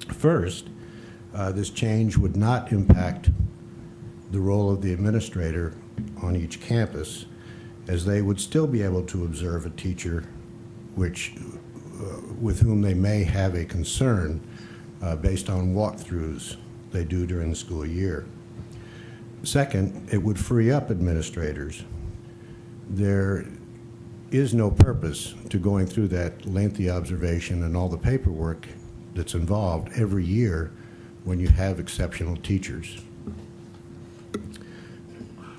First, this change would not impact the role of the administrator on each campus, as they would still be able to observe a teacher with whom they may have a concern based on walkthroughs they do during the school year. Second, it would free up administrators. There is no purpose to going through that lengthy observation and all the paperwork that's involved every year when you have exceptional teachers.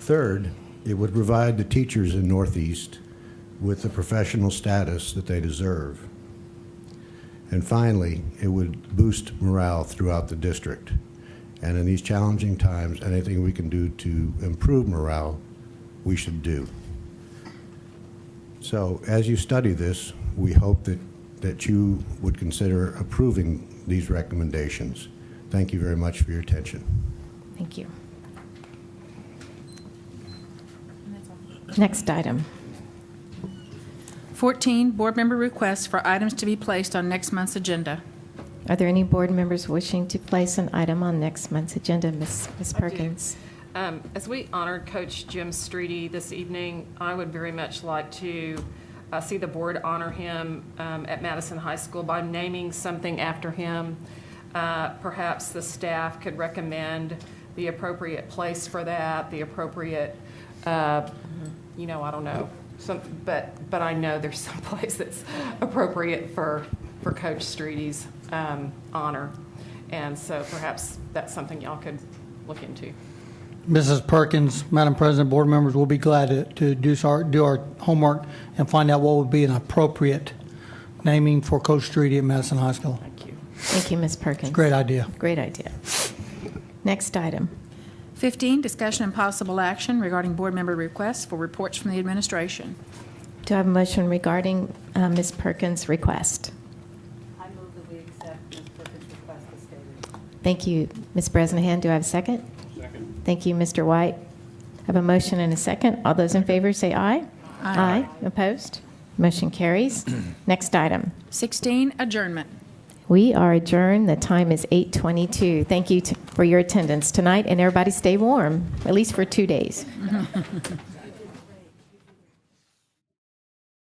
Third, it would provide the teachers in Northeast with the professional status that they deserve. And finally, it would boost morale throughout the district. And in these challenging times, anything we can do to improve morale, we should do. So as you study this, we hope that you would consider approving these recommendations. Thank you very much for your attention. Thank you. Next item. 14, board member requests for items to be placed on next month's agenda. Are there any board members wishing to place an item on next month's agenda? Ms. Perkins. As we honored Coach Jim Streety this evening, I would very much like to see the board honor him at Madison High School by naming something after him. Perhaps the staff could recommend the appropriate place for that, the appropriate, I don't know. But I know there's some place that's appropriate for Coach Streety's honor. And so perhaps that's something y'all could look into. Mrs. Perkins, Madam President, board members, will be glad to do our homework and find out what would be an appropriate naming for Coach Streety at Madison High School. Thank you, Ms. Perkins. Great idea. Great idea. Next item. 15, discussion and possible action regarding board member requests for reports from the administration. Do I have a motion regarding Ms. Perkins' request? I move that we accept Ms. Perkins' request as stated. Thank you, Ms. Bresnahan. Do I have a second? Second. Thank you, Mr. White. I have a motion and a second. All those in favor say aye. Aye. Opposed? Motion carries. Next item. 16, adjournment. We are adjourned. The time is 8:22. Thank you for your attendance tonight, and everybody stay warm, at least for 2 days.